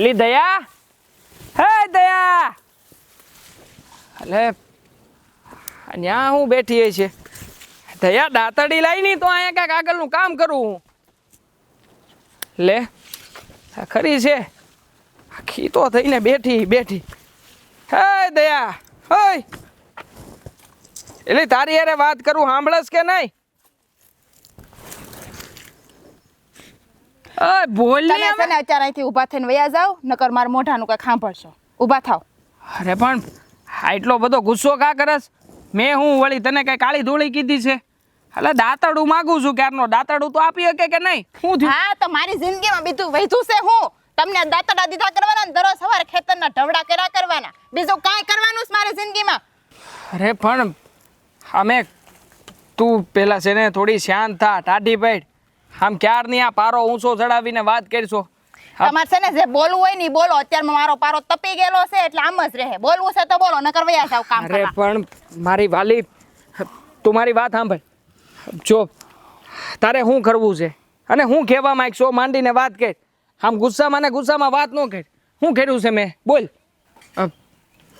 એલી દયા, હે દયા, અલે અહીંયા હું બેઠી છે દયા, દાતડી લાવી ની તો અહીંયા કાંઈક આગળનું કામ કરું હું. લે ખરી છે, આખી તો થઈને બેઠી બેઠી. હે દયા, હોય એટલે તારી યારે વાત કરું, સાંભળસ કે નહીં? બોલ ને. તમે છે ને અત્યારે અહીંથી ઊભા થઈને વયા જાવ, નકર મારા મોઢાનું કઈ સાંભળશો. ઊભા થાવ. અરે પણ એટલો બધો ગુસ્સો કા કરસ? મેં હું વળી તને કઈ કાળી ધોળી કીધી છે? એટલે દાંતડું માગું છું ક્યારનો, દાંતડું તો આપી શકે કે નહીં? શું થયું? હા તો મારી જિંદગીમાં બીજું વૈધું છે હું? તમને દાંતડા દીધા કરવાના ને દરરોજ સવારે ખેતરના ઢવડા કર્યા કરવાના, બીજું કાંઈ કરવાનું છે મારી જિંદગીમાં? અરે પણ અમે, તું પેલા છે ને થોડી શાંત થા, ટાઢી પેડ. આમ ક્યારની આ પારો ઊંચો ચડાવીને વાત કરશો? તમારે છે ને જે બોલવું હોય ને ઈ બોલો. અત્યારમાં મારો પારો તપી ગયેલો છે એટલે આમ જ રહે. બોલવું છે તો બોલો, નકર વયા જાવ કામ અરે કરવા. પણ મારી વાલી, તું મારી વાત સાંભળ. જો તારે શું કરવું છે અને હું કહેવા માંગશો માંડીને વાત કર. આમ ગુસ્સામાં ને ગુસ્સામાં વાત ન કર. શું કર્યું છે મેં? બોલ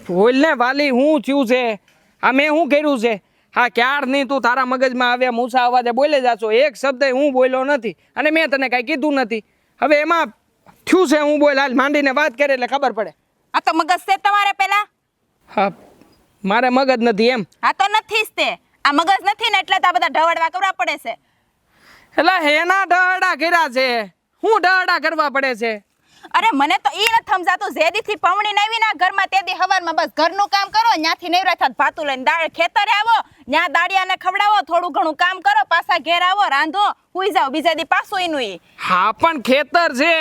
બોલ ને વાલી, શું થયું છે? આ મેં શું કર્યું છે? હા ક્યારની તું તારા મગજમાં આવ્યા મૂસા અવાજે બોલે જાશો, એક શબ્દ હું બોલ્યો નથી અને મેં તને કાંઈ કીધું નથી. હવે એમાં થયું છે હું બોલ, હાલ માંડીને વાત કરે એટલે ખબર પડે. આ તો મગજ છે તમારે પેલા? હા મારે મગજ નથી એમ? આ તો નથી જ તે. આ મગજ નથી ને એટલે તો આ બધા ઢવડવા કરવા પડે છે. એટલે હેના ડરડા કર્યા છે? હું ડરડા કરવા પડે છે? અરે મને તો ઈ નથી સમજાતું, જે દીથી પવણી નાવી ના ઘરમાં તે દી હવારમાં બસ ઘરનું કામ કરો, ન્યાથી નવરા થાત ભાતું લઈને દાળ ખેતરે આવો, ન્યા દાડિયાને ખવડાવો, થોડું ઘણું કામ કરો, પાછા ઘેર આવો, રાંધો, હુઈ જાવ, બીજા દી પાછું ઈનું ઈ. હા પણ ખેતર છે,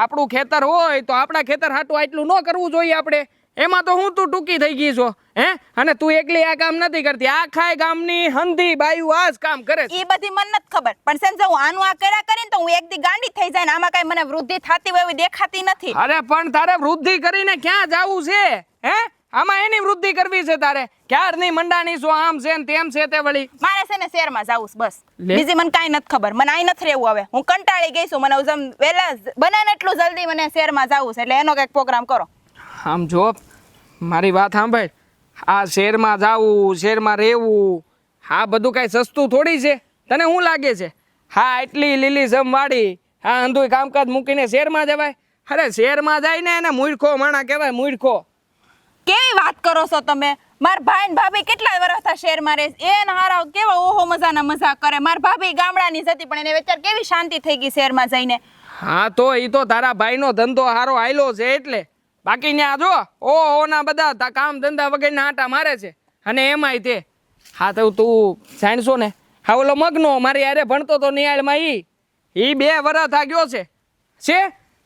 આપણું ખેતર હોય તો આપણા ખેતર હાટું આટલું ન કરવું જોઈએ આપણે? એમાં તો હું તું ટૂંકી થઈ ગઈ છો હે? અને તું એકલી આ કામ નથી કરતી, આખા ગામની હંધી બાયું આ જ કામ કરે છે. ઈ બધી મને નથી ખબર, પણ સેમ જો હું આનું આ કર્યા કરીને તો હું એક દી ગાંડી થઈ જાય ને આમાં કઈ મને વૃદ્ધિ થતી હોય એવી દેખાતી નથી. અરે પણ તારે વૃદ્ધિ કરીને ક્યાં જાવું છે હે? આમાં એની વૃદ્ધિ કરવી છે તારે? ક્યારની મંડાણી છો, આમ છે ને તેમ છે તે વળી. મારે છે ને શહેરમાં જાવું છે બસ, બીજી મને કાંઈ નથી ખબર. મને આઈ નથી રહેવું હવે, હું કંટાળી ગઈ છું. મને વહેલા બને ને એટલું જલ્દી મને શહેરમાં જાવું છે, એટલે એનો કંઈક પ્રોગ્રામ કરો. આમ જો મારી વાત સાંભળ, આ શહેરમાં જાવું, શહેરમાં રહેવું, હા બધું કાંઈ સસ્તું થોડી છે? તને શું લાગે છે? હા એટલી લીલી જમવાડી, હા અંધુય કામકાજ મૂકીને શહેરમાં જવાય? અરે શહેરમાં જાય ને એને મૂર્ખો માણા કહેવાય, મૂર્ખો. કેવી વાત કરો છો તમે? મારા ભાઈ ને ભાભી કેટલા વર્ષથી શહેરમાં રહે છે, એને હારા કેવા ઓહો મજાના મજા કરે. મારા ભાભી ગામડાની જતી પણ એને વિચાર કેવી શાંતિ થઈ ગઈ શહેરમાં જઈને. હા તો એ તો તારા ભાઈનો ધંધો હારો આયલો છે એટલે. બાકી ત્યાં જો ઓહો ના બધા કામ ધંધા વગરના આટા મારે છે. અને એમાંય તે હા તો તું જાણશો ને, હા ઓલો મગનો મારી યારે ભણતો તો નિયાળમાં, ઈ 2 વર્ષ થા ગયો છે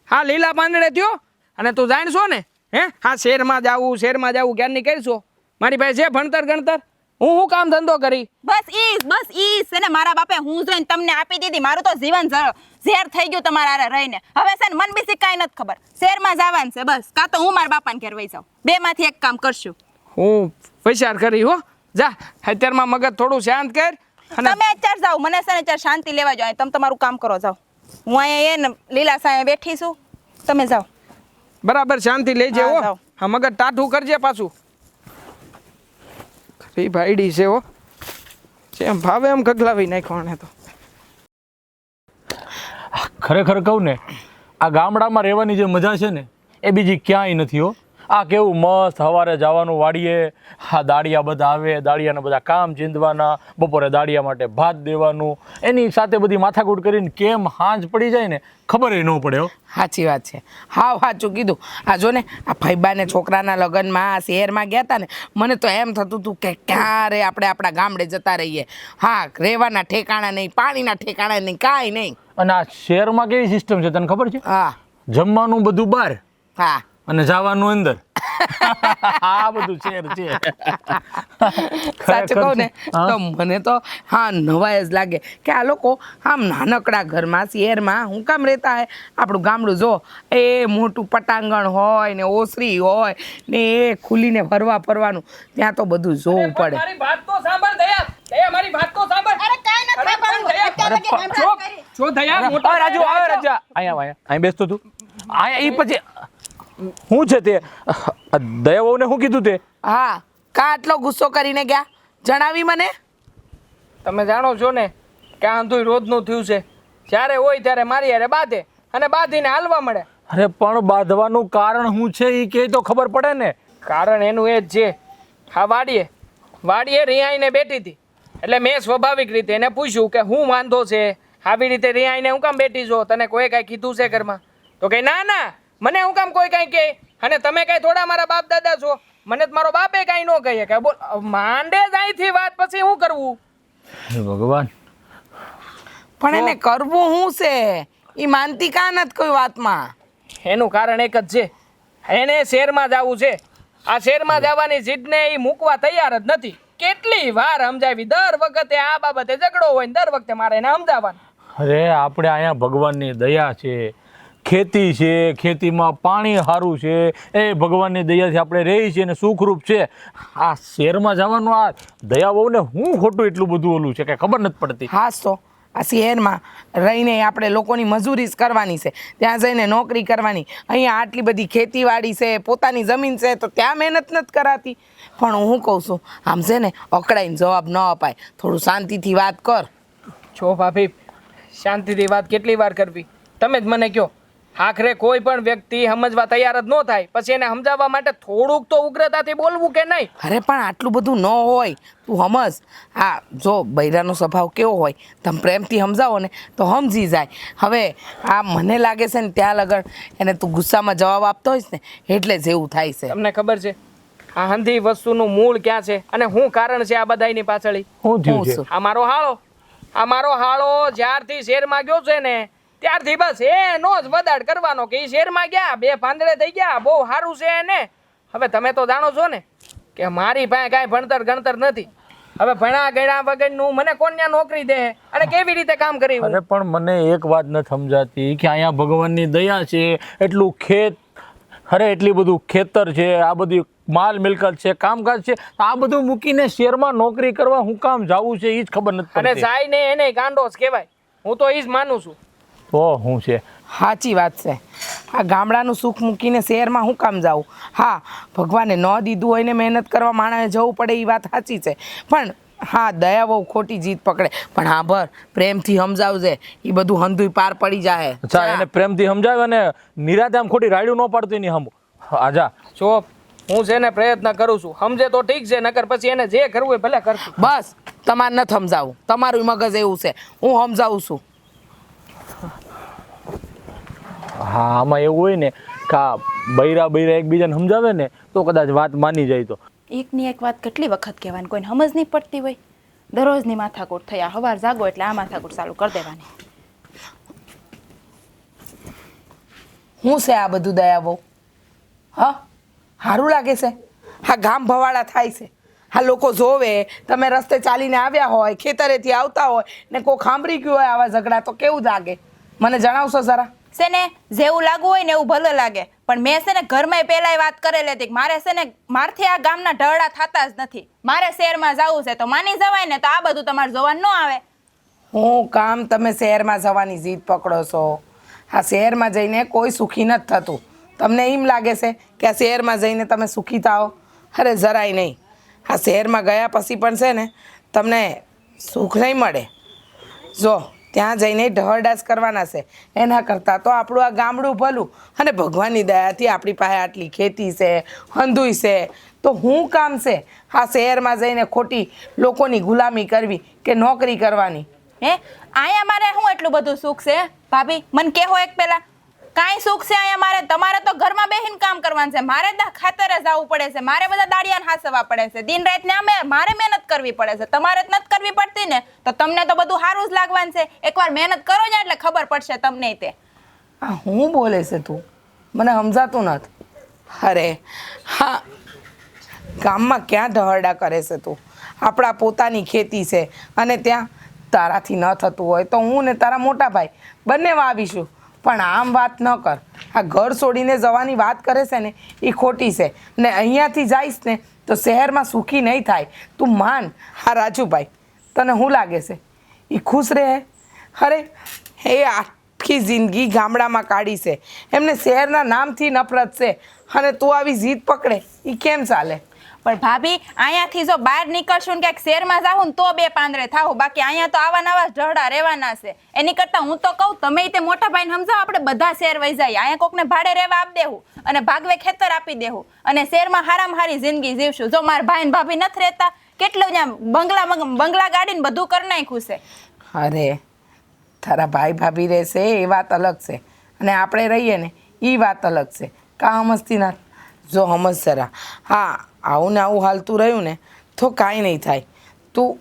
હા લીલા પાંદડે થયો. અને તું જાણશો ને હે, હા શહેરમાં જાવું ક્યારની કરશો? મારી પાસે છે ભણતર ગણતર? હું કામ ધંધો કરી? બસ ઈ છે ને મારા બાપે હું જોઈને તમને આપી દીધી. મારું તો જીવન ઝેર થઈ ગયું તમારા હારે રહીને. હવે છે ને મન બીજી કાંઈ નથી ખબર, શહેરમાં જવાનું છે બસ, કાં તો હું મારા બાપાને ઘેર વઈ જાઉં. 2 માંથી એક કામ કરશું. હું વિચાર કરી હો, જા અત્યારમાં મગજ થોડું શાંત કર. અને તમે અત્યારે જાઓ, મને છે ને અત્યારે શાંતિ લેવા જાઓ. તમે તમારું કામ કરો, જાઓ. હું અહીંયા ને લીલા સાંયે બેઠી છું, તમે જાઓ. બરાબર શાંતિ લેજે હા, હો. જાઓ. હા મગજ ટાઢું કરજે પાછું. ખરી ભાઈડી છે હો, જેમ ભાવે એમ ગગલાવી નાખ્યો આને તો. ખરેખર કહું ને, આ ગામડામાં રહેવાની જે મજા છે ને એ બીજી ક્યાંય નથી હો. આ કેવું મસ્ત સવારે જવાનું વાડીએ, હા દાળિયા બધા આવે, દાળિયાના બધા કામ ચીંધવાના, બપોરે દાળિયા માટે ભાત દેવાનું, એની સાથે બધી માથાકૂટ કરીને કેમ હાંજ પડી જાય ને ખબર ન પડે હો. સાચી વાત છે, હાવ સાચું કીધું. આ જો ને આ ભાઈબાને છોકરાના લગ્નમાં આ શહેરમાં ગયા હતા ને, મને તો એમ થતું હતું કે ક્યારે આપણે આપણા ગામડે જતા રહીએ. હા રહેવાના ઠેકાણા નહીં, પાણીના ઠેકાણા નહીં, કાંઈ નહીં. અને આ શહેરમાં કેવી સિસ્ટમ છે તને ખબર છે? હા જમવાનું બધું બહાર હા અને જવાનું અંદર. આ બધું શહેર છે. સાચું કહું ને તો મને તો હા નવાય જ લાગે કે આ લોકો આમ નાનકડા ઘરમાં શહેરમાં હું કામ રહેતા હે. આપણું ગામડું જો એ મોટું પટાંગણ હોય ને ઓસરી હોય ને એ ખુલીને ફરવાનું, ત્યાં તો બધું જોવું પડે. મારી વાત તો સાંભળ દયા, મારી વાત તો સાંભળ. અરે કાંઈ નથી સાંભળવું. અત્યારે લગી હમણાં જ કરી. જો દયા રાજુ, અહીંયા બેસતો તું. આ એ પછી શું છે તે દયાવને શું કીધું તે? હા, કા આટલો ગુસ્સો કરીને ગયા જણાવી મને. તમે જાણો છો ને કે આ અંધુય રોજનું થયું છે. જ્યારે હોય ત્યારે મારી હારે બાંધે અને બાંધીને હાલવા મળે. અરે પણ બાંધવાનું કારણ શું છે એ કે તો ખબર પડે ને. કારણ એનું એ જ છે. હા, વાડીએ રિયાઈને બેઠી હતી એટલે મેં સ્વાભાવિક રીતે એને પૂછ્યું કે હું વાંધો છે, આવી રીતે રિયાઈને હું કામ બેઠી છો, તને કોઈ કાંઈ કીધું છે ઘરમાં? તો કે ના ના, મને હું કામ કોઈ કાંઈ કહે, અને તમે કાંઈ થોડા મારા બાપ દાદા છો, મને તો મારો બાપે કાંઈ ન કહીએ કે બોલ માંડે જ અહીંથી વાત, પછી શું કરવું? હે ભગવાન. પણ એને કરવું શું છે? એ માનતી કા નથી કોઈ વાતમાં. એનું કારણ એક જ છે, એને શહેરમાં જવું છે. આ શહેરમાં જવાની જીદને એ મૂકવા તૈયાર જ નથી. કેટલી વાર સમજાવી, દર વખતે આ બાબતે ઝઘડો હોય ને દર વખતે મારે એને સમજાવવાનું. અરે આપણે અહીંયા ભગવાનની દયા છે, ખેતી છે, ખેતીમાં પાણી સારું છે, એ ભગવાનની દયાથી આપણે રહી છીએ ને સુખરૂપ છે. આ શહેરમાં જવાનું આ દયા બહુને હું ખોટું એટલું બધું ઓલું છે કે ખબર નથી પડતી. હાસ તો આ શહેરમાં રહીને આપણે લોકોની મજૂરી જ કરવાની છે, ત્યાં જઈને નોકરી કરવાની. અહીંયા આટલી બધી ખેતીવાડી છે, પોતાની જમીન છે, તો ત્યાં મહેનત નથી કરાતી. પણ હું કહું છું, આમ છે ને અકળાઈને જવાબ ન અપાય, થોડું શાંતિથી વાત કર. જો ભાભી, શાંતિથી વાત કેટલી વાર કરવી? તમે જ મને કહો. આખરે કોઈ પણ વ્યક્તિ સમજવા તૈયાર જ ન થાય, પછી એને સમજાવવા માટે થોડુંક તો ઉગ્રતાથી બોલવું કે નહીં? અરે પણ આટલું બધું ન હોય, તું સમજ. હા, જો બૈરાનો સ્વભાવ કેવો હોય, તમે પ્રેમથી સમજાવો ને તો સમજી જાય. હવે આ મને લાગે છે ને ત્યાં લગન એને તું ગુસ્સામાં જવાબ આપતો હોઈશ ને એટલે જ એવું થાય છે. તમને ખબર છે આ હંધી વસ્તુનું મૂળ ક્યાં છે અને શું કારણ છે આ બધાની પાછળ? શું થયું છે? શું? આ મારો હાળો જ્યારથી શહેરમાં ગયો છે ને ત્યારથી બસ એનો જ વદાડ કરવાનો કે એ શહેરમાં ગયા, બે પાંદડે થઈ ગયા, બહુ સારું છે એને. હવે તમે તો જાણો છો ને કે મારી પાસે કાંઈ ભણતર ગણતર નથી. હવે ભણા ગણ્યા વગરનું મને કોણ ત્યાં નોકરી દે અને કેવી રીતે કામ કરી? અરે પણ મને એક વાત નથી સમજાતી કે અહીંયા ભગવાનની દયા છે, એટલું ખેત, અરે એટલી બધું ખેતર છે, આ બધી માલ મિલકત છે, કામકાજ છે, આ બધું મૂકીને શહેરમાં નોકરી કરવા હું કામ જાવું છે એ જ ખબર નથી અને પડતી. જાય ને એને ગાંડો જ કહેવાય. હું તો એ જ માનું છું. તો શું છે? સાચી વાત છે. આ ગામડાનું સુખ મૂકીને શહેરમાં શું કામ જાવું? હા, ભગવાને ન દીધું હોય ને મહેનત કરવા માણસે જવું પડે એ વાત સાચી છે. પણ હા, દયા બહુ ખોટી જીત પકડે. પણ હા ભર પ્રેમથી સમજાવજે, એ બધું હંધુય પાર પડી જાય. અચ્છા, એને પ્રેમથી સમજાવે અને નિરાતે આમ ખોટી રાડ્યું ન પાડતું એની હમ. આજા જો હું છે ને પ્રયત્ન કરું છું, સમજે તો ઠીક છે, નકર પછી એને જે કરવું હોય ભલે કરશું. બસ તમારે નથી સમજાવું, તમારું મગજ એવું છે, હું સમજાવું છું. હા, આમાં એવું હોય ને કે આ બૈરા એકબીજાને સમજાવે ને તો કદાચ વાત માની જાય. તો એકની એક વાત કેટલી વખત કહેવાની, કોઈને સમજ નહીં પડતી હોય. દરરોજની માથાકૂટ થયા, સવાર જાગો એટલે આ માથાકૂટ ચાલુ કરી દેવાની. શું છે આ બધું દયા બહુ? હા, સારું લાગે છે? હા, ગામ ભવાડા થાય છે. હા, લોકો જોવે, તમે રસ્તે ચાલીને આવ્યા હોય, ખેતરેથી આવતા હોય ને કોઈ સાંભળી ગયું હોય આવા ઝઘડા, તો કેવું લાગે મને જણાવશો જરા? છે ને જેવું લાગવું હોય ને એવું ભલે લાગે, પણ મેં છે ને ઘરમાં પહેલાંય વાત કરેલી હતી કે મારે છે ને મારથી આ ગામના ઢળડા થતા જ નથી. મારે શહેરમાં જવું છે તો માની જવાય ને, તો આ બધું તમારે જોવાનું ન આવે. હું કામ તમે શહેરમાં જવાની જીદ પકડો છો? આ શહેરમાં જઈને કોઈ સુખી નથી થતું. તમને એમ લાગે છે કે આ શહેરમાં જઈને તમે સુખી થાઓ? અરે જરાય નહીં. આ શહેરમાં ગયા પછી પણ છે ને તમને સુખ નહીં મળે. જો ત્યાં જઈને ઢહરડાસ કરવાના છે, એના કરતાં તો આપણું આ ગામડું ભલું. અને ભગવાનની દયાથી આપણી પાસે આટલી ખેતી છે, હંધુય છે, તો હું કામ છે આ શહેરમાં જઈને ખોટી લોકોની ગુલામી કરવી કે નોકરી કરવાની? હે, અહીંયા મારે શું એટલું બધું સુખ છે ભાભી? મને કહેવો એક પહેલા, કાંઈ સુખ છે અહીંયા મારે? તમારે તો ઘરમાં બેસીને કામ કરવાનું છે, મારે ખાતરે જવું પડે છે, મારે બધા દાડિયાને હાસવા પડે છે, દિન રાત ને મારે મહેનત કરવી પડે છે. તમારે જ નથી કરવી પડતી ને, તો તમને તો બધું સારું જ લાગવાનું છે. એકવાર મહેનત કરો ને એટલે ખબર પડશે તમને. તે આ હું બોલે છે તું? મને સમજાતું નથી. અરે હા, ગામમાં ક્યાં ઢહરડા કરે છે તું? આપણા પોતાની ખેતી છે અને ત્યાં તારાથી ન થતું હોય તો હું ને તારા મોટા ભાઈ બંને આવીશું. પણ આમ વાત ન કર. આ ઘર છોડીને જવાની વાત કરે છે ને એ ખોટી છે. ને અહીંયાથી જઈશ ને તો શહેરમાં સુખી નહીં થાય. તું માન. હા રાજુભાઈ, તને શું લાગે છે એ ખુશ રહે? અરે એ આખી જિંદગી ગામડામાં કાઢી છે, એમને શહેરના નામથી નફરત છે, અને તું આવી જીદ પકડે એ કેમ ચાલે? પણ ભાભી અહીંયાથી જો બહાર નીકળશું ને ક્યાંક શહેરમાં જાવું ને તો બે પાંદડે થાવું, બાકી અહીંયા તો આવા નવા ઢહડા રહેવાના છે. એની કરતાં હું તો કહું તમે તે મોટા ભાઈને સમજાવો, આપણે બધા શહેર વહી જાય, અહીંયા કોકને ભાડે રહેવા આપી દેવું અને ભાગવે ખેતર આપી દેવું અને શહેરમાં હારામાં હારી જિંદગી જીવશું. જો મારા ભાઈ ને ભાભી નથી રહેતા, કેટલું ત્યાં બંગલા ગાડીને બધું કરી નાખ્યું છે. અરે તારા ભાઈ ભાભી રહેશે એ વાત અલગ છે, અને આપણે રહીએ ને એ વાત અલગ છે. કાં સમજતી ના? જો સમજ જરા. હા, આવું ને આવું હાલતું રહ્યું ને તો કાંઈ નહીં થાય. તું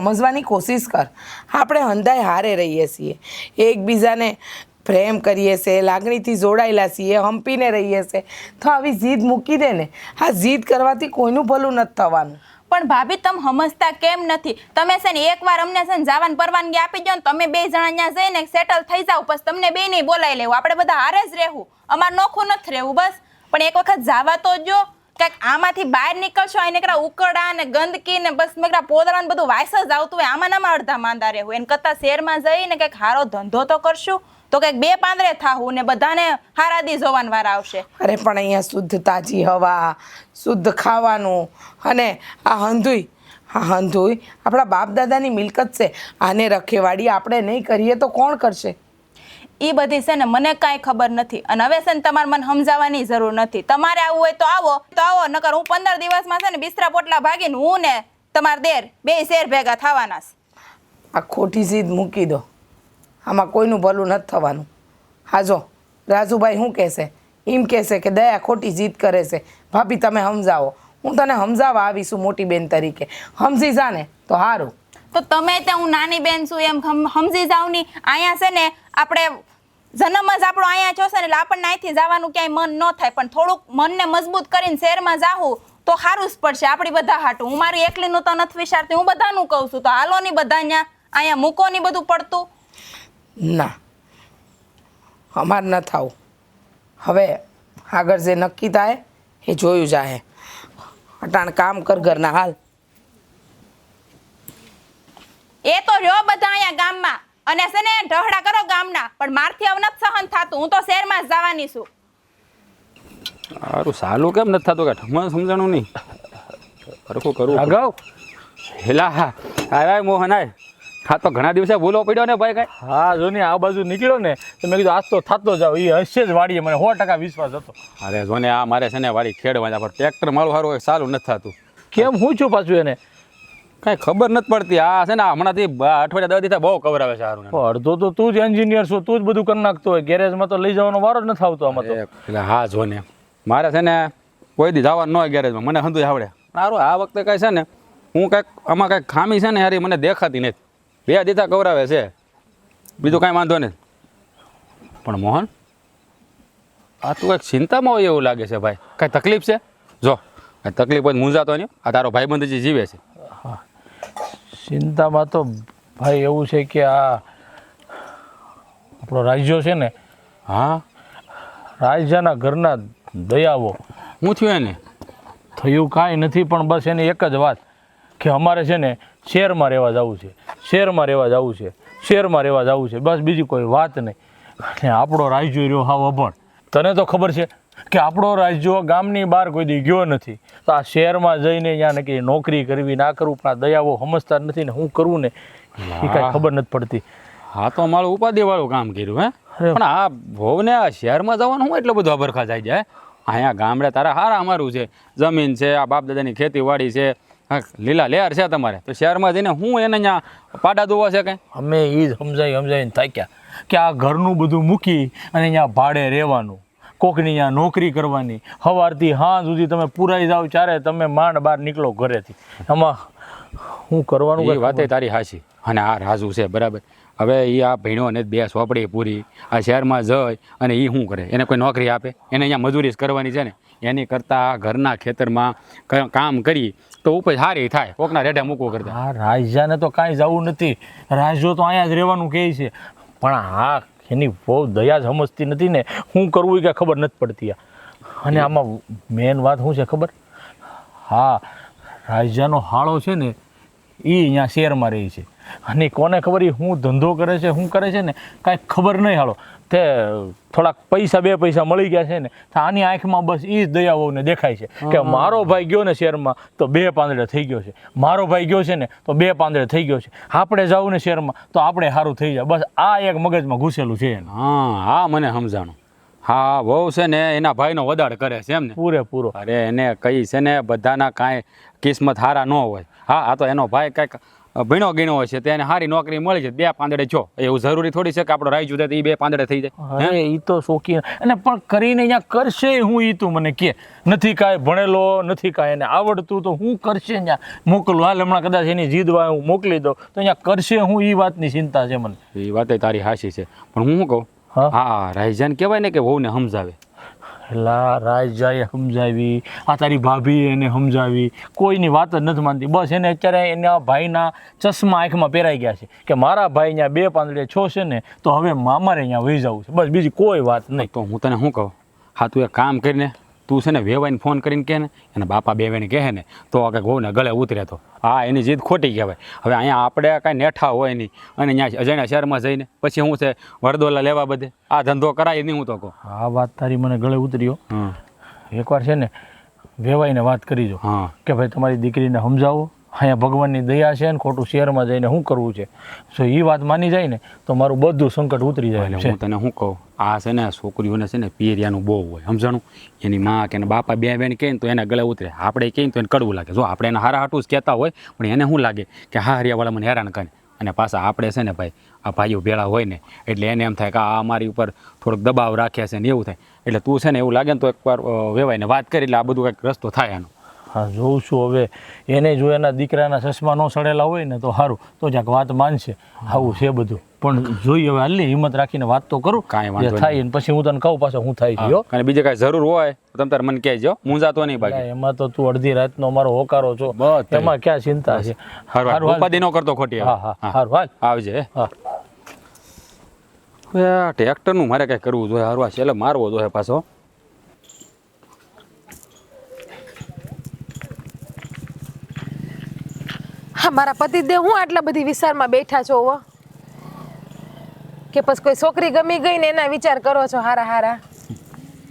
સમજવાની કોશિશ કર. આપણે હંધાય હારે રહીએ છીએ, એકબીજાને પ્રેમ કરીએ છીએ, લાગણીથી જોડાયેલા છીએ, હંપીને રહીએ છીએ, તો આવી જીદ મૂકી દે ને. આ જીદ કરવાથી કોઈનું ભલું નથી થવાનું. પણ ભાભી તમે સમજતા કેમ નથી? તમે છે ને એકવાર અમને છે ને જવાની પરવાનગી આપી દો ને તમે બે જણા ત્યાં જઈને સેટલ થઈ જાવ, પછી તમને બે નહીં બોલાવી લેવું, આપણે બધા હારે જ રહેવું, અમારે નોખું નથી રહેવું બસ. પણ એક વખત જવા તો જો, કંઈક આમાંથી બહાર નીકળશો, અહીં નીકળા ઉકરડા ને ગંદકી ને બસ નીકળા પોદરા ને બધું વાયસ જ આવતું હોય, આમાં નામાં અડધા માંદા રહેવું. એને કરતાં શહેરમાં જઈને કંઈક હારો ધંધો તો કરશું તો કંઈક બે પાંદડે થાવું ને બધાને હારાદી જોવાન વાર આવશે. અરે પણ અહીંયા શુદ્ધ તાજી હવા, શુદ્ધ ખાવાનું, અને આ હંધુય આપણા બાપ દાદાની મિલકત છે, આને રખેવાળી આપણે નહીં કરીએ તો કોણ કરશે? એ બધી છે ને મને કાંઈ ખબર નથી, અને હવે છે ને તમારે મને સમજાવવાની જરૂર નથી. તમારે આવવું હોય તો આવો, નકર હું 15 દિવસમાં છે ને બિસ્તરા પોટલા ભાગીને હું ને તમાર દેર બે શેર ભેગા થવાના છે. આ ખોટી જીદ મૂકી દો, આમાં કોઈનું ભલું નથી થવાનું. હા જો રાજુભાઈ શું કહેશે? એમ કહેશે કે દયા ખોટી જીદ કરે છે. ભાભી તમે સમજાવો, હું તને સમજાવવા આવીશું મોટી બેન તરીકે, સમજી જા ને તો સારું. તો તમે તે હું નાની બેન છું એમ સમજી જાવ ની. અહીંયા છે ને આપણે જન્મ જ આપણો અહીંયા છો છે ને એટલે આપણને અહીંથી જવાનું ક્યાંય મન ન થાય, પણ થોડુંક મનને મજબૂત કરીને શહેરમાં જાવું તો સારું જ પડશે આપણી બધા હાટું. હું મારી એકલીનું તો નથી વિચારતી, હું બધાનું કહું છું. તો હાલો ની બધા અહીંયા મૂકો ની બધું પડતું. ના, અમારે ન થાવું. હવે આગળ જે નક્કી થાય એ જોયું જાહે. અટાણ કામ કર ઘરના હાલ. એ તો રહ્યો બધા અહીંયા ગામમાં અને છે ને ઢહડા કરો ગામના, પણ મારથી હવે નથી સહન થતું. હું તો શહેરમાં જ જવાની છું. સારું સાલું કેમ નથી થતું? કે મને સમજાણું નહીં. હરખું કરું અગાઉ હેલા. હા મોહન આય. હા તો ઘણા દિવસે ભૂલો પડ્યો ને ભાઈ કાંઈ. હા જો ને આ બાજુ નીકળ્યો ને તો મેં કીધું આજ તો થતો જાવ, એ હશે જ વાડીએ, મને 100% વિશ્વાસ હતો. અરે જો ને આ મારે છે ને વાડી ખેડવા પણ ટ્રેક્ટર મારું સારું સારું નથી થતું. કેમ હું છું પાછું એને? કાંઈ ખબર નથી પડતી. આ છે ને હમણાંથી અઠવાડિયા 10 દિવસ બહુ કવરાવે છે સારું. અડધો તો તું જ એન્જિનિયર છો, તું જ બધું કરી નાખતો હોય, ગેરેજમાં તો લઈ જવાનો વારો જ નથી આવતો આમાં તો. એટલે હા જો ને મારે છે ને કોઈ દી જવાનું ન હોય ગેરેજમાં, મને સમજું આવડે. સારું આ વખતે કાંઈ છે ને હું કાંઈક આમાં કાંઈક ખામી છે ને યાર મને દેખાતી નથી. 2 દીધા કવરાવે છે, બીજું કાંઈ વાંધો નથી. પણ મોહન આ તું કંઈક ચિંતામાં હોય એવું લાગે છે ભાઈ. કાંઈ તકલીફ છે? જો કાંઈ તકલીફ હોય મૂંઝાતો નહીં. આ તારો ભાઈબંધ જે જીવે છે. ચિંતામાં તો ભાઈ એવું છે કે આ આપણો રાજ્યો છે ને, હા રાજ્યના ઘરના દયાવો હું થયું એને? થયું કાંઈ નથી, પણ બસ એની એક જ વાત કે અમારે છે ને શહેરમાં રહેવા જવું છે, શહેરમાં રહેવા જવું છે, શહેરમાં રહેવા જવું છે, બસ બીજી કોઈ વાત નહીં. અને આપણો રાજ્યો રહ્યો હાવ અભણ. તને તો ખબર છે કે આપણો રાજ્યો ગામની બહાર કોઈ દી ગયો નથી, તો આ શહેરમાં જઈને અહીંયા નક્કી નોકરી કરવી ના કરવું, પણ આ દયાવો સમજતા નથી ને હું કરવું ને એ કાંઈ ખબર નથી પડતી. હા તો મારું ઉપાધિવાળું કામ કર્યું હે. પણ આ ભવને આ શહેરમાં જવાનું હું એટલો બધો અભરખા જાય જાય. અહીંયા ગામડે તારા હારા અમારું છે, જમીન છે, આ બાપ દાદાની ખેતીવાડી છે, લીલા લેર છે તમારે. તો શહેરમાં જઈને હું એને અહીંયા પાડા દોવા છે કાંઈ? અમે એ જ સમજાવીને થાક્યા કે આ ઘરનું બધું મૂકી અને અહીંયા ભાડે રહેવાનું, કોકની અહીંયા નોકરી કરવાની, સવારથી સાંજ સુધી તમે પુરાઈ જાઓ ત્યારે તમે માંડ બહાર નીકળો ઘરેથી. આમાં શું કરવાનું? એ વાતે તારી હાચી. અને આ રાજુ છે બરાબર, હવે એ આ ભણ્યો ને 2 સોપડી પૂરી, આ શહેરમાં જઈ અને એ શું કરે? એને કોઈ નોકરી આપે? એને અહીંયા મજૂરી જ કરવાની છે ને. એની કરતાં ઘરના ખેતરમાં કામ કરી તો ઉપજ સારી થાય, કોકના રેઢે મૂકવું કરતા. હા રાજ્યાને તો કાંઈ જવું નથી, રાજ્યો તો અહીંયા જ રહેવાનું કહે છે, પણ હા એની બહુ દયા જ સમજતી નથી ને. શું કરવું એ કાંઈ ખબર નથી પડતી. અને આમાં મેન વાત શું છે ખબર? હા રાજ્યનો હાળો છે ને એ અહીંયા શહેરમાં રહે છે અને કોને ખબર એ શું ધંધો કરે છે શું કરે છે ને કાંઈ ખબર નહીં હાલો તે થોડાક પૈસા 2 પૈસા મળી ગયા છે ને તો આની આંખમાં બસ એ જ દયા વહુને દેખાય છે કે મારો ભાઈ ગયો ને શહેરમાં તો 2 પાંદડે થઈ ગયો છે, મારો ભાઈ ગયો છે ને તો 2 પાંદડે થઈ ગયો છે, આપણે જાવું ને શહેરમાં તો આપણે સારું થઈ જાય. બસ આ એક મગજમાં ઘૂસેલું છે એને. હા મને સમજાણું. હા વહુ છે ને એના ભાઈનો વદાડ કરે છે એમ ને? પૂરેપૂરો. અરે એને કઈ છે ને બધાના કાંઈ કિસ્મત હારા ન હોય. હા આ તો એનો ભાઈ કાંઈક ભીણો ગીણો હોય છે તેને સારી નોકરી મળી છે 2 પાંદડે છો એવું જરૂરી થોડી છે કે આપણો રાઈ જુદે તો એ 2 પાંદડે થઈ જાય. અરે એ તો શોખીન અને પણ કરીને અહીંયા કરશે હું એ તું મને કે નથી કાંઈ ભણેલો નથી કાંઈ એને આવડતું તો હું કરશે અહીંયા મોકલું હાલ હમણાં કદાચ એની જીદવા હું મોકલી દઉં તો અહીંયા કરશે હું એ વાતની ચિંતા છે મને. એ વાત તારી હાશી છે પણ હું શું કહું હા રાઈજાન કહેવાય ને કે વહુને સમજાવે. એલા રાજાએ સમજાવી આ તારી ભાભી એને સમજાવી કોઈની વાત જ નથી માનતી. બસ એને અત્યારે એના ભાઈના ચશ્મા આંખમાં પહેરાઈ ગયા છે કે મારા ભાઈ અહીંયા 2 પાંદડે છો છે ને તો હવે મામારે અહીંયા વહી જવું છે બસ બીજી કોઈ વાત નહીં. તો હું તને શું કહું હા તું એક કામ કરીને તું છે ને વેવાઈને ફોન કરીને કહે ને એના બાપા બેવાઈને કહે ને તો કંઈક વહુને ગળે ઉતરે તો હા એની જીદ ખોટી કહેવાય. હવે અહીંયા આપણે કાંઈ નેઠા હોય નહીં અને અહીંયા અજાણ્યા શહેરમાં જઈને પછી હું છે વરદોલા લેવા બધે આ ધંધો કરાય નહીં હું તો કહું. આ વાત તારી મને ગળે ઉતર્યો. એકવાર છે ને વેવાઈને વાત કરી જો કે ભાઈ તમારી દીકરીને સમજાવો અહીંયા ભગવાનની દયા છે ને ખોટું શહેરમાં જઈને શું કરવું છે. જો એ વાત માની જાય ને તો મારું બધું સંકટ ઉતરી જાય. હું તને શું કહું આ છે ને છોકરીઓને છે ને પિયરિયાનું બહુ હોય સમજાણું. એની માં કે એના બાપા બેન કહે ને તો એને ગળે ઉતરે, આપણે કહીએ તો એને કડવું લાગે. જો આપણે એને હારા હાટું જ કહેતા હોય પણ એને શું લાગે કે હા હરિયાવાળા મને હેરાન કરે અને પાછા આપણે છે ને ભાઈ આ ભાઈઓ ભેળા હોય ને એટલે એને એમ થાય કે આ અમારી ઉપર થોડોક દબાવ રાખ્યા છે ને એવું થાય. એટલે તું છે ને એવું લાગે ને તો એકવાર વેવાઈને વાત કરી એટલે આ બધું કંઈક રસ્તો થાય એનો. હા જોઉં છું હવે એને જો એના દીકરાના ચશ્મા ન સડેલા હોય ને તો સારું તો જ્યાંક વાત માનશે. આવું છે બધું પણ જોઈએ હવે હાલી હિંમત રાખીને વાત તો કરું કાંઈ વાંધો થાય ને પછી હું તને કહું પાછો હું થાય છે. અને બીજે કાંઈ જરૂર હોય તો તમે તારે મને કહેજો મૂંઝાતો નહીં બાકી. એમાં તો તું અડધી રાતનો અમારો હોકારો છો એમાં ક્યાં ચિંતા છે. હારું ઉપાધિ ન કરતો ખોટી. હા હા હારું હાલ આવજે. હા ટ્રેક્ટરનું મારે કંઈ કરવું જોઈએ હારું આ છેલ્લે મારવો જોઈએ પાછો. હા મારા પતિદેવ હું આટલા બધી વિચારમાં બેઠા છો હો કે પછી કોઈ છોકરી ગમી ગઈ ને એના વિચાર કરો છો હારા હારા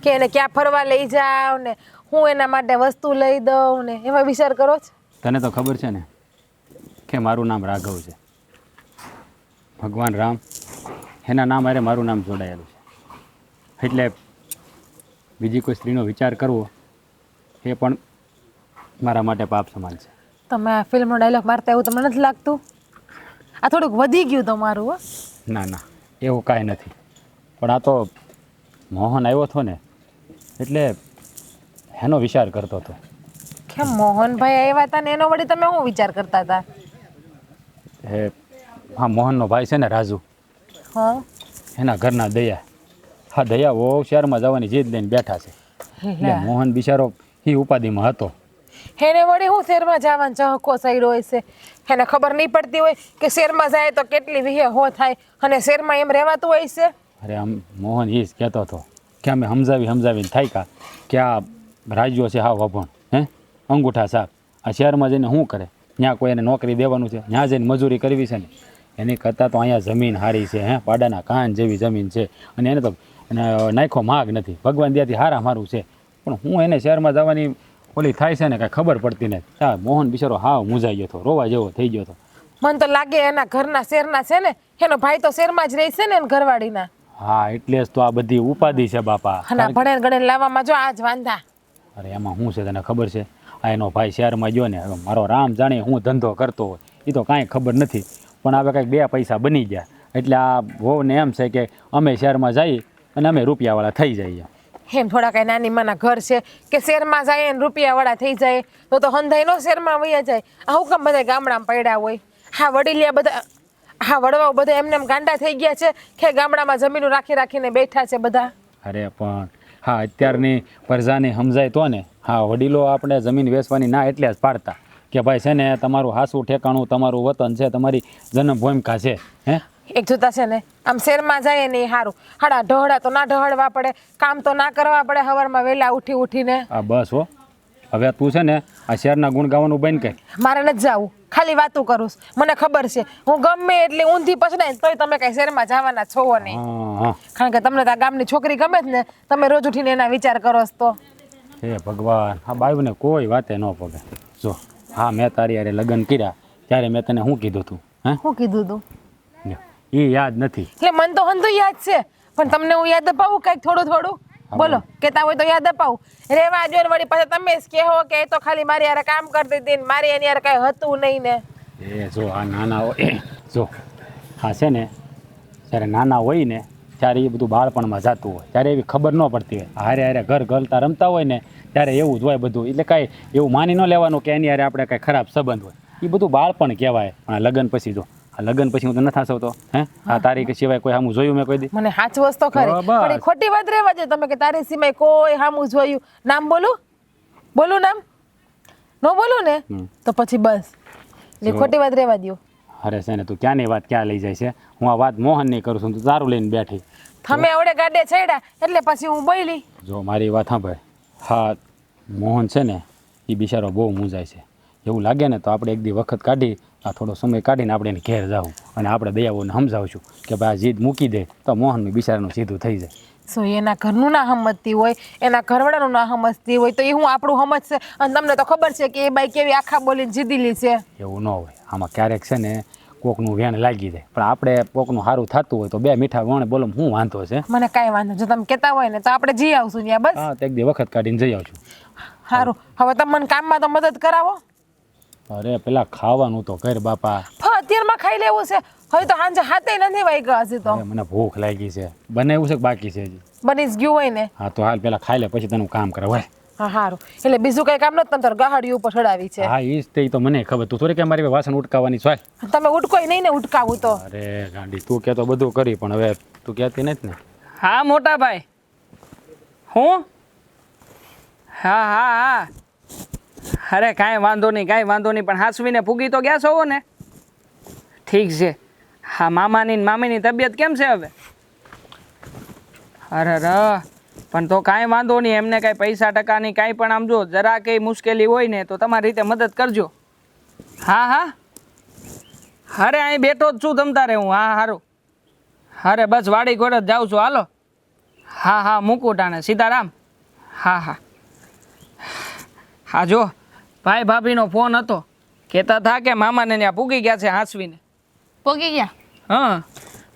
કે એને ક્યાં ફરવા લઈ જાવ ને હું એના માટે વસ્તુ લઈ દઉં ને એમાં વિચાર કરો છો. તને તો ખબર છે ને કે મારું નામ રાઘવ છે. ભગવાન રામ એના નામ હારે મારું નામ જોડાયેલું છે એટલે બીજી કોઈ સ્ત્રીનો વિચાર કરવો એ પણ મારા માટે પાપ સમાન છે. તમે આ ફિલ્મનો ડાયલોગ મારતા એવું તમને નથી લાગતું? આ થોડુંક વધી ગયું તમારું હો. ના ના એવું કાંઈ નથી પણ આ તો મોહન આવ્યો હતો ને એટલે એનો વિચાર કરતો હતો. કેમ મોહનભાઈ આવ્યા હતા ને એનો વળી તમે શું વિચાર કરતા હતા? એ હા મોહનનો ભાઈ છે ને રાજુ હા એના ઘરના દયા હા દયા બહુ શહેરમાં જવાની જીદ લઈને બેઠા છે. એટલે મોહન બિચારો એ ઉપાધિમાં હતો. એને વળી હું શહેરમાં જવાનો ચહકો સૈરો હોય છે એને ખબર નહીં પડતી હોય કે શહેરમાં જાય તો કેટલી વિહે હો થાય અને શહેરમાં એમ રહેવાતું હોય છે. અરે આમ મોહન એ જ કહેતો હતો કે અમે સમજાવીને થાય કે આ રાજ્યો છે હા વભણ અંગૂઠા સાપ આ શહેરમાં જઈને શું કરે ત્યાં કોઈ એને નોકરી દેવાનું છે ત્યાં જઈને મજૂરી કરવી છે ને એની કરતાં તો અહીંયા જમીન સારી છે પાડાના કાન જેવી જમીન છે અને એને તો નાખો માગ નથી ભગવાન દયાથી હારા મારું છે પણ હું એને શહેરમાં જવાની ઓલી થાય છે ને કાંઈ ખબર પડતી નથી. હા મોહન બિચારો હાવ મૂંઝાઈ ગયો હતો રોવા જેવો થઈ ગયો હતો. મને તો લાગે એના ઘરના શહેરના છે ને એનો ભાઈ તો શહેરમાં જ રહે છે ને ઘરવાળીના. હા એટલે જ તો આ બધી ઉપાધિ છે બાપા. અને ભણે ગણે લાવવામાં જો આજ વાંધા. અરે એમાં શું છે તને ખબર છે આ એનો ભાઈ શહેરમાં ગયો ને મારો રામ જાણે હું ધંધો કરતો હોય એ તો કાંઈ ખબર નથી પણ હવે કંઈક 2 પૈસા બની ગયા એટલે આ વહુને એમ છે કે અમે શહેરમાં જઈએ અને અમે રૂપિયાવાળા થઈ જઈએ. એમ થોડા કઈ નાની માના ઘર છે કે શહેરમાં જાય ને રૂપિયાવાળા થઈ જાય તો હંધાઈ નો શહેરમાં વયા જાય. આ હું કામ બધા ગામડામાં પડ્યા હોય? હા વડીલિયા બધા હા વડવાઓ બધા એમને એમ ગાંડા થઈ ગયા છે કે ગામડામાં જમીનો રાખીને બેઠા છે બધા. અરે પણ હા અત્યારની પ્રજાને સમજાય તો ને હા વડીલો આપણે જમીન વેચવાની ના એટલે જ પાડતા કે ભાઈ છે ને તમારું હાસું ઠેકાણું તમારું વતન છે તમારી જન્મભૂમિકા છે. એક જોતા છે ને આમ શહેરમાં જાય ને સારું હાડા ઢહડા તો ના ઢહડવા પડે કામ તો ના કરવા પડે સવારમાં વહેલા ઉઠીને. હા બસ હો હવે તું છે ને આ શહેરના ગુણ ગાવાનું બંધ કર. મારે નથી જવું ખાલી વાતું કરું છું. મને ખબર છે હું ગમે એટલી ઊંધી પછડાય તોય તમે કઈ શહેરમાં જવાના છો નહીં. હા કારણ કે તમને તો આ ગામની છોકરી ગમે જ ને, તમે રોજ ઉઠીને એના વિચાર કરો છો તો. હે ભગવાન, આ બાયુને કોઈ વાતે ન પગે. જો હા, મેં તારી યારે લગ્ન કર્યા ત્યારે મેં તને શું કીધું તું? હે, શું કીધું તું? એ યાદ નથી. એટલે મન તો હંધું યાદ છે, પણ તમને હું યાદ અપાવું કંઈક થોડું થોડું? બોલો, કેતા હોય તો યાદ અપાવું. રેવા જો ને વળી પાછા તમે જ કહો કે એ તો ખાલી મારી યારે કામ કરતી હતી ને મારી એની યારે કાંઈ હતું નહીં ને. એ જો આ નાના હોય, જો હા છે ને, જ્યારે નાના હોય ને ત્યારે એ બધું બાળપણમાં જતું હોય, ત્યારે એવી ખબર ન પડતી હોય. હારે હારે ઘર ગલતા રમતા હોય ને ત્યારે એવું જ હોય બધું. એટલે કાંઈ એવું માની ન લેવાનું કે એની હારે આપણે કાંઈ ખરાબ સંબંધ હોય. એ બધું બાળપણ કહેવાય. પણ આ લગ્ન પછી જો, આ લગ્ન પછી હું તો નથી હસવતો. હે, આ તારી સિવાય કોઈ સામું જોયું મેં કોઈ દી? મને સાચું વસ્તુ ખરી, બરાબર. પણ એ ખોટી વાત રહેવા દે. તમે કે તારી સિવાય કોઈ સામું જોયું. નામ બોલું નામ ન બોલું ને તો પછી બસ એટલે ખોટી વાત રહેવા દો. અરે છે ને, તું ક્યાંની વાત ક્યાં લઈ જાય છે? હું આ વાત મોહનની કરું છું, તું તારું લઈને બેઠી. તમે આવડે ગાડે ચડ્યા એટલે પછી હું બોલી. જો મારી વાત સાંભળ. હા, મોહન છે ને એ બિચારો બહુ મૂંઝાય છે. એવું લાગે ને તો આપણે એક દી વખત કાઢી, આ થોડો સમય કાઢીને આપણે એને ઘેર જાવું અને આપણે દયાઓને સમજાવશું કે ભાઈ આ જીદ મૂકી દે તો મોહનનું બિચારાનું સીધું થઈ જાય. સો એના ઘરનું ના સમજતી હોય, એના ઘરવાળાનું ના સમજતી હોય તો એ હું આપણું સમજશે. અને તમને તો ખબર છે કે એ બાઈ કેવી આખા બોલીને જીદેલી છે. એવું ન હોય. આમાં ક્યારેક છે ને કોકનું વેણ લાગી જાય, પણ આપણે કોકનું સારું થતું હોય તો બે મીઠા વણ બોલો શું વાંધો છે? મને કાંઈ વાંધો, જો તમે કહેતા હોય ને તો આપણે જઈ આવશું ત્યાં બસ. હા, તો એક દી વખત કાઢીને જઈ આવશું. સારું, હવે તમે મને કામમાં તો મદદ કરાવો. અરે પેલા ખાવાનું તો કર બાપા. અત્યારમાં ખાઈ લેવું છે, હવે તો સાંજે હાથે નથી વાગ્યા હશે તો. અરે મને ભૂખ લાગી છે. બને એવું છે કે બાકી છે હજી? બની જ ગયું હોય ને. હા તો હાલ પેલા ખાઈ લે પછી તને કામ કરે હોય. હા સારું, એટલે બીજું કઈ કામ નથી, તમે તાર ગાહડી ઉપર ચડાવી છે. હા એ જ તે તો મને ખબર. તું થોડી કે મારી વાસણ ઉટકાવવાની છે? તમે ઉટકોય નહીં ને ઉટકાવું તો. અરે ગાંડી, તું કે તો બધું કરી પણ હવે તું કહેતી નથી ને. હા મોટા ભાઈ, હું હા હા હા, અરે કાંઈ વાંધો નહીં, કાંઈ વાંધો નહીં. પણ હાસવીને ફૂગી તો ગયા છો ને? ઠીક છે. હા, મામાની ને મામીની તબિયત કેમ છે હવે? અરે પણ તો કાંઈ વાંધો નહીં. એમને કાંઈ પૈસા ટકાની કાંઈ પણ આમ જો જરા કંઈ મુશ્કેલી હોય ને તો તમારી રીતે મદદ કરજો. હા હા, અરે અહીં બેઠો જ છું તમ તારે હું. હા સારું, અરે બસ વાડી ઘોડે જ જાઉં છું. હાલો. હા હા, મૂકું ટાણે. સીતારામ. હા હા હા. જો ભાઈ ભાભીનો ફોન હતો, કહેતા હતા કે મામાને ત્યાં પૂગી ગયા છે હાંસવીને. પોગી ગયા? હા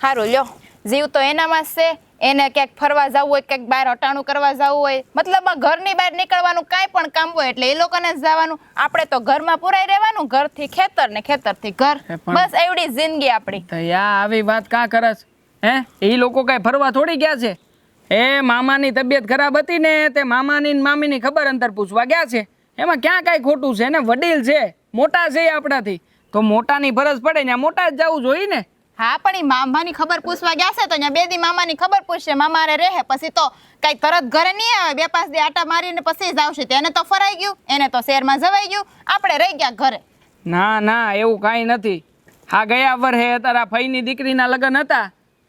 સારું લ્યો, જીવ તો એનામાં જ છે. એને ક્યાંક ફરવા જવું હોય, ક્યાંક બહાર હટાણું કરવા જવું હોય, મતલબ ઘરની બહાર નીકળવાનું કાંઈ પણ કામ હોય એટલે એ લોકોને જ જવાનું. આપણે તો ઘરમાં પુરાઈ રહેવાનું, ઘરથી ખેતર ને ખેતરથી ઘર, બસ એવડી જિંદગી આપણી. તો યા આવી વાત કાં કરસ? હે, એ લોકો કાંઈ ફરવા થોડી ગયા છે? એ મામાની તબિયત ખરાબ હતી ને તે મામાની ને મામીની ખબર અંતર પૂછવા ગયા છે. એમાં ક્યાં કાંઈ ખોટું છે ને? વડીલ છે, મોટા છે આપણાથી, તો મોટાની ફરજ પડે ને મોટા જ જવું જોઈએ ને. હા, પણ એ મામાની ખબર પૂછવા ગયા છે તો અહીંયા બે દી મામાની ખબર પૂછશે, મામારે રહે પછી તો કઈ તરત ઘરે નહીં આવે. 2-5 દી આટા મારીને પછી જ આવશે. તેને તો ફરાઈ ગયું, એને તો શહેરમાં જવાઈ ગયું, આપણે રહી ગયા ઘરે. ના ના, એવું કાંઈ નથી. હા, ગયા વર્ષે તારા ફઈની દીકરીના લગ્ન હતા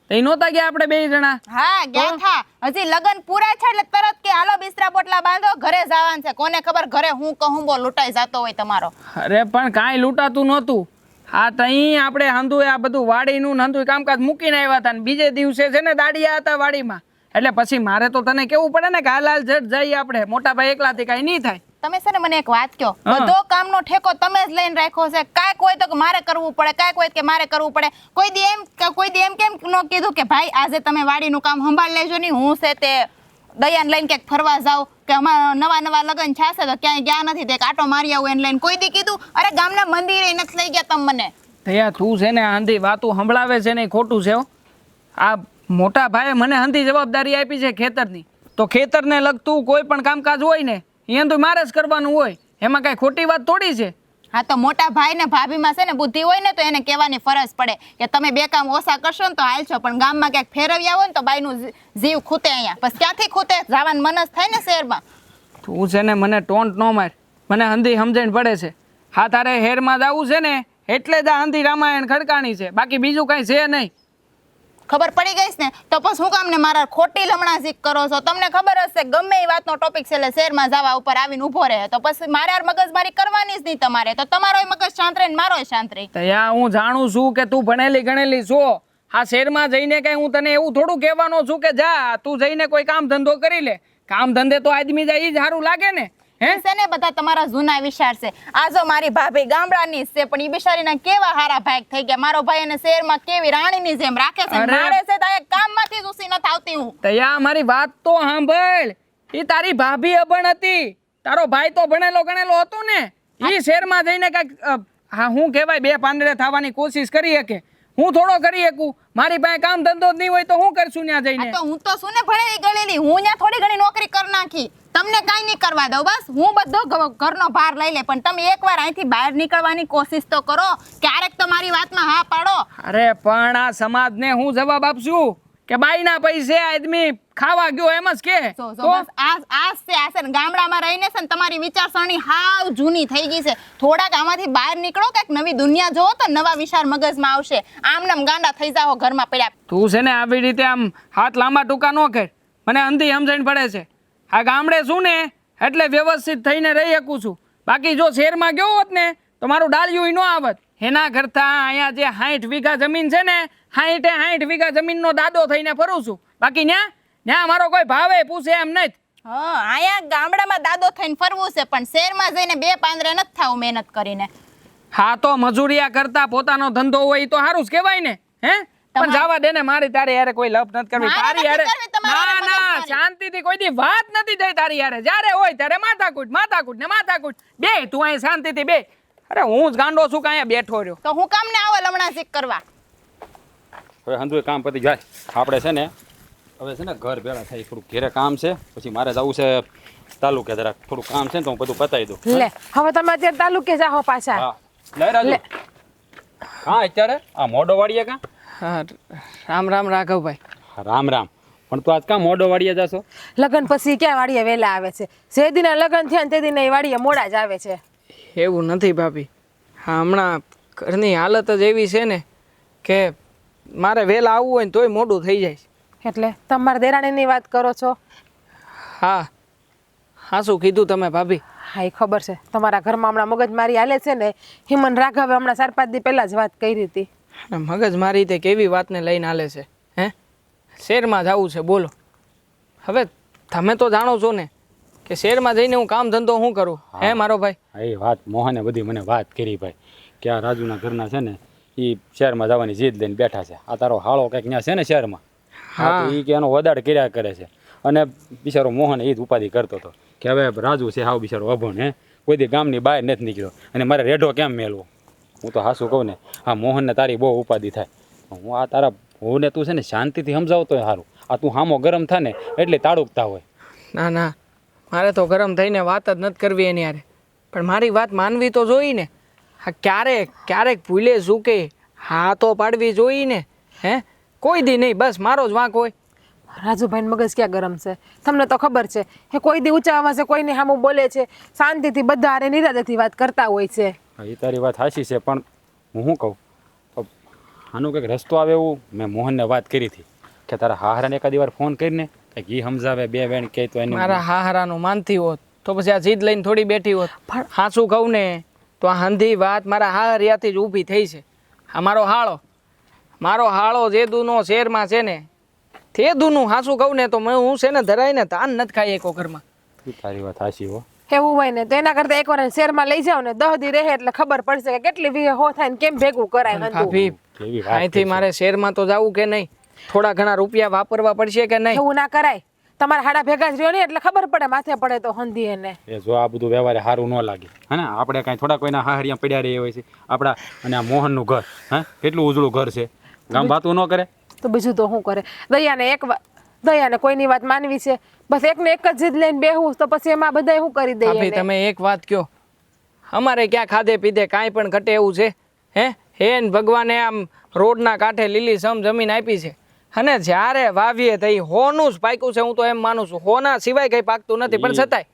એ નહોતા ગયા આપણે 2 જણા? હા ગયા થા. હજી લગન પૂરા છે એટલે તરત કે હાલો બિસ્તરા પોટલા બાંધો, ઘરે જવાનું છે. કોને ખબર ઘરે હું કહું બો લૂંટાઈ જતો હોય તમારો. અરે પણ કાંઈ લૂંટાતું નહોતું. હા, તઈ આપણે હંધુએ આ બધું વાડીનું હંધુય કામકાજ મૂકીને આવ્યા હતા ને બીજે દિવસે છે ને દાડિયા હતા વાડીમાં. એટલે પછી મારે તો તને કેવું પડે ને કે હાલ ઝટ જઈએ આપણે. મોટા ભાઈ એકલાથી કાંઈ નહીં થાય. તમે છે ને મને એક વાત કહો, બધો કામનો ઠેકો તમે જ લઈને રાખ્યો છે. કાંઈક હોય તો કે મારે કરવું પડે, કાંઈક હોય કે મારે કરવું પડે. કોઈ દી એમ કેમ ન કીધું કે ભાઈ આજે તમે વાડીનું કામ સંભાળ લેજો નહીં, હું છે તે દયાને લઈને ક્યાંક ફરવા જાવ કે અમારા નવા લગ્ન છાશે તો ક્યાંય ગયા નથી તે આટો મારી આવું એને લઈને? કોઈ દી કીધું? અરે ગામના મંદિરે નથી લઈ ગયા તમે મને. તૈયાર તું છે ને હંધી વાતું સંભળાવે છે ને એ ખોટું છે. આ મોટા ભાઈએ મને હંધી જવાબદારી આપી છે ખેતરની, તો ખેતરને લગતું કોઈ પણ કામકાજ હોય ને એ તો મારે જ કરવાનું હોય. એમાં કાંઈ ખોટી વાત થોડી છે. હા, તો મોટા ભાઈ ને ભાભીમાં છે ને બુદ્ધિ હોય ને તો એને કહેવાની ફરજ પડે કે તમે 2 કામ ઓછા કરશો ને તો હાલશો, પણ ગામમાં ક્યાંક ફેરવ્યા હોય ને તો બાઈનું જીવ ખૂતે. અહીંયા પછી ક્યાંથી ખૂતે? જવાનું મન જ થાય ને શહેરમાં. તું છે ને મને ટોન્ટ ન માર, મને હંધી સમજણ પડે છે. હા, તારે હેરમાં જવું છે ને એટલે જ આ હંધી રામાયણ ખડકાણી છે, બાકી બીજું કાંઈ છે નહીં. ખબર પડી ગઈશ ને તો પછી હું કામ ને મારા ખોટી લમણાઝીક કરો છો? તમને ખબર હશે ગમે એ વાતનો ટોપિક છે એટલે શહેરમાં જવા ઉપર આવીને ઊભો રહે તો પછી મારે યાર મગજમારી કરવાની જ નહીં તમારે. તો તમારોય મગજ શાંત રહે ને મારોય શાંત રહે. તયા હું જાણું છું કે તું ભણેલી ગણેલી છો. આ શહેરમાં જઈને કઈ હું તને એવું થોડું કહેવાનો છું કે જા તું જઈને કોઈ કામ ધંધો કરી લે. કામ ધંધે તો આદમી જાય એ જ સારું લાગે ને. હે છે ને બધા તમારા જૂના વિચાર છે. આ જો મારી ભાભી ગામડાની જ છે પણ ઈ બિચારીના કેવા હારા ભાગ થઈ ગયા. મારો ભાઈ એને શહેરમાં કેવી રાણીની જેમ રાખે છે. અરે. મારે છે તો એક કામમાંથી જ ઉસી નથી આવતી હું. તયા મારી વાત તો સાંભળ. એ તારી ભાભી અભણ હતી. તારો ભાઈ તો ભણેલો ગણેલો હતો ને. એ શહેરમાં જઈને કઈક હા હું કહેવાય બે પાંદડે થવાની કોશિશ કરી શકે. હું થોડો કરી શકું. મારી પાસે કામ ધંધો જ નહીં હોય તો હું કરશું ત્યાં જઈને? આ તો હું તો શું ને ભણેલી ગણેલી હું ત્યાં થોડી ઘણી નોકરી કરી નાખી. તમને કાંઈ નહીં કરવા દઉં. બસ હું બધો ઘરનો ભાર લઈ લે પણ તમે એકવાર અહીંથી બહાર નીકળવાની કોશિશ તો કરો. ક્યારેક તો મારી વાતમાં હા પાડો. અરે પણ આ સમાજને હું જવાબ આપશું કે બાઈના પૈસે આદમી ખાવા ગયો એમ જ કે જો તો બસ આ છે ને ગામડામાં રહીને છે ને તમારી વિચારસરણી હાવ જૂની થઈ ગઈ છે. થોડાક આમાંથી બહાર નીકળો કંઈક નવી દુનિયા જોવો તો નવા વિચાર મગજમાં આવશે. આમ નામ ગાંડા થઈ જાઓ ઘરમાં પડ્યા. તું છે ને આવી રીતે આમ હાથ લાંબા ટૂંકા ન કર. મને અંધી સમજણ પડે છે. આ ગામડે શું ને એટલે વ્યવસ્થિત થઈને રહી શકું છું. બાકી જો શહેરમાં ગયો હોત ને તો મારું ડાળિયું ન આવત. એના કરતા અહીંયા જે 60 વીઘા જમીન છે ને 60 વીઘા જમીનનો દાદો થઈને ફરું છું. બાકી ન્યા મારો કોઈ ભાવે પૂછે એમ નથી. હા અહીંયા ગામડામાં દાદો થઈને ફરવું છે પણ શહેરમાં જઈને બે પાંદરે નથી થાવું મહેનત કરીને. હા તો મજૂરિયા કરતા પોતાનો ધંધો હોય ઈ તો સારું જ કહેવાય ને. હે પણ જવા દે ને મારી તારી યારે કોઈ લપ નથી કરવી. મારે તારી નથી યારે કરવી, તમારે ના નથી ના કરવી. શાંતિથી કોઈ દી વાત નથી થઈ તારી યારે. જ્યારે હોય ત્યારે માથાકૂટ બે તું અહીં શાંતિથી બે. અરે હું જ ગાંડો છું કે અહીંયા બેઠો રહ્યો. તો હું કામ ને આવો લમણાઝીક કરવા? હવે હંધુએ કામ પતી જાય. આપણે છે ને હવે છે ને ઘર ભેળા થાય થોડું ઘેરે કામ છે. પછી મારે જવું છે તાલુકે જરાક થોડું કામ છે ને તો હું બધું પતાવી દઉં. લે હવે તમે અત્યારે તાલુકે જાઓ પાછા. હા લે રાજુ. હા અત્યારે આ મોડો વાળીએ કાં? હા રામ રામ રાઘવભાઈ. રામ રામ. પણ તું આજ કાં મોડો વાળીએ જાશો? લગ્ન પછી ક્યાં વાડીએ વહેલા આવે છે? જે દિને લગ્ન થયા ને તે દિને વાડીએ મોડા જ આવે છે. એવું નથી ભાભી. હા હમણાં ઘરની હાલત જ એવી છે ને કે મારે વહેલા આવવું હોય ને તોય મોડું થઈ જાય છે. એટલે તમારા દેરાણીની વાત કરો છો? હા હા શું કીધું તમે ભાભી? હા એ ખબર છે. તમારા ઘરમાં હમણાં મગજમારી હાલે છે ને. હિમન રાઘવે હમણાં 4-5 દી પહેલા જ વાત કરી હતી. અને મગજ મારી તે કેવી વાતને લઈને હાલે છે. હે શહેરમાં જવું છે બોલો. હવે તમે તો જાણો છો ને કે શહેરમાં જઈને હું કામ ધંધો શું કરું? હે મારો ભાઈ? હા એ વાત મોહને બધી મને વાત કરી ભાઈ કે આ રાજુના ઘરના છે ને એ શહેરમાં જવાની જીદ લઈને બેઠા છે. આ તારો હાળો કંઈક ત્યાં છે ને શહેરમાં. હા તો એ કે એનો વદાડ કર્યા કરે છે. અને બિચારો મોહન એ જ ઉપાધિ કરતો હતો કે હવે રાજુ છે હાવ બિચારો અભણ. હે કોઈ દી ગામની બહાર નથી નીકળ્યો અને મારે રેઢો કેમ મેળવો? હું તો હાસું કહું ને આ મોહનને તારી બહુ ઉપાધિ થાય. હું આ તારા હોને તું છે ને શાંતિથી સમજાવતો હોય સારું. આ તું હામો ગરમ થાય ને એટલે તાળુકતા હોય. ના ના મારે તો ગરમ થઈને વાત જ નથી કરવી એની યારે. પણ મારી વાત માનવી તો જોઈ ને. હા ક્યારેક ભૂલે ચૂકે હા તો પાડવી જોઈ ને. હે કોઈ દી નહીં બસ મારો જ વાંક હોય. રાજુભાઈ મગજ ક્યાં ગરમ છે? તમને તો ખબર છે એ કોઈ દી ઊંચા અવાજે કોઈને સામું બોલે છે. શાંતિથી બધા હારે નિરાદેથી વાત કરતા હોય છે. એ તારી વાત સાચી છે પણ હું શું કહું આનો કંઈક રસ્તો આવે એવું મેં મોહનને વાત કરી હતી કે તારા હાહરાને એકાદી વાર ફોન કરીને કંઈક એ સમજાવે બે વેણ કહે તો એને મારા હાહરાનું માનતી હોત તો પછી આ જીદ લઈને થોડી બેઠી હોત. પણ હાસું કહું ને તો આ હંધી વાત મારા હાહરિયાથી જ ઊભી થઈ છે. આ મારો હાળો જે દૂનો શહેરમાં છે ને તે દૂનું હાસું કહું ને તો હું છે ને ધરાઈને તાન નથી ખાઈ એકો ઘરમાં. તારી વાત સાચી હો. એવું હોય ને તો એના કરતા એકવાર શહેરમાં લઈ જાવ ને 10 દી રહે એટલે ખબર પડશે કે કેટલી વીઘે હો થાય ને કેમ ભેગું કરાય. ભાભી કેવી વાત અહીંથી મારે શહેરમાં તો જવું કે નહીં? થોડા ઘણા રૂપિયા વાપરવા પડશે કે નહીં? એવું ના કરાય. તમારા હાડા ભેગા જ રહ્યો ને એટલે ખબર પડે માથે પડે તો હંધી એને. એ જો આ બધું વ્યવહારે સારું ન લાગે. હે ને આપણે કાંઈ થોડા કોઈના હાહરિયા પડ્યા રહી હોય છે આપણા. અને આ મોહનનું ઘર હા કેટલું ઉજળું ઘર છે. ગામ વાતું ન કરે તો બીજું તો શું કરે? દયાને કોઈની વાત માનવી છે? બસ એકને એક જ જીદ લઈને બેહું તો પછી એમાં બધાય શું કરી દઈએ ભાભી એને? તમે એક વાત કયો. અમારે ક્યાં ખાધે પીધે કાંઈ પણ ઘટે એવું છે? હે ને ભગવાને આમ રોડના કાંઠે લીલી સમ જમીન આપી છે અને જ્યારે વાવીએ તો એ હોનું જ પાક્યું છે. હું તો એમ માનું છું હોના સિવાય કંઈ પાકતું નથી. પણ છતાંય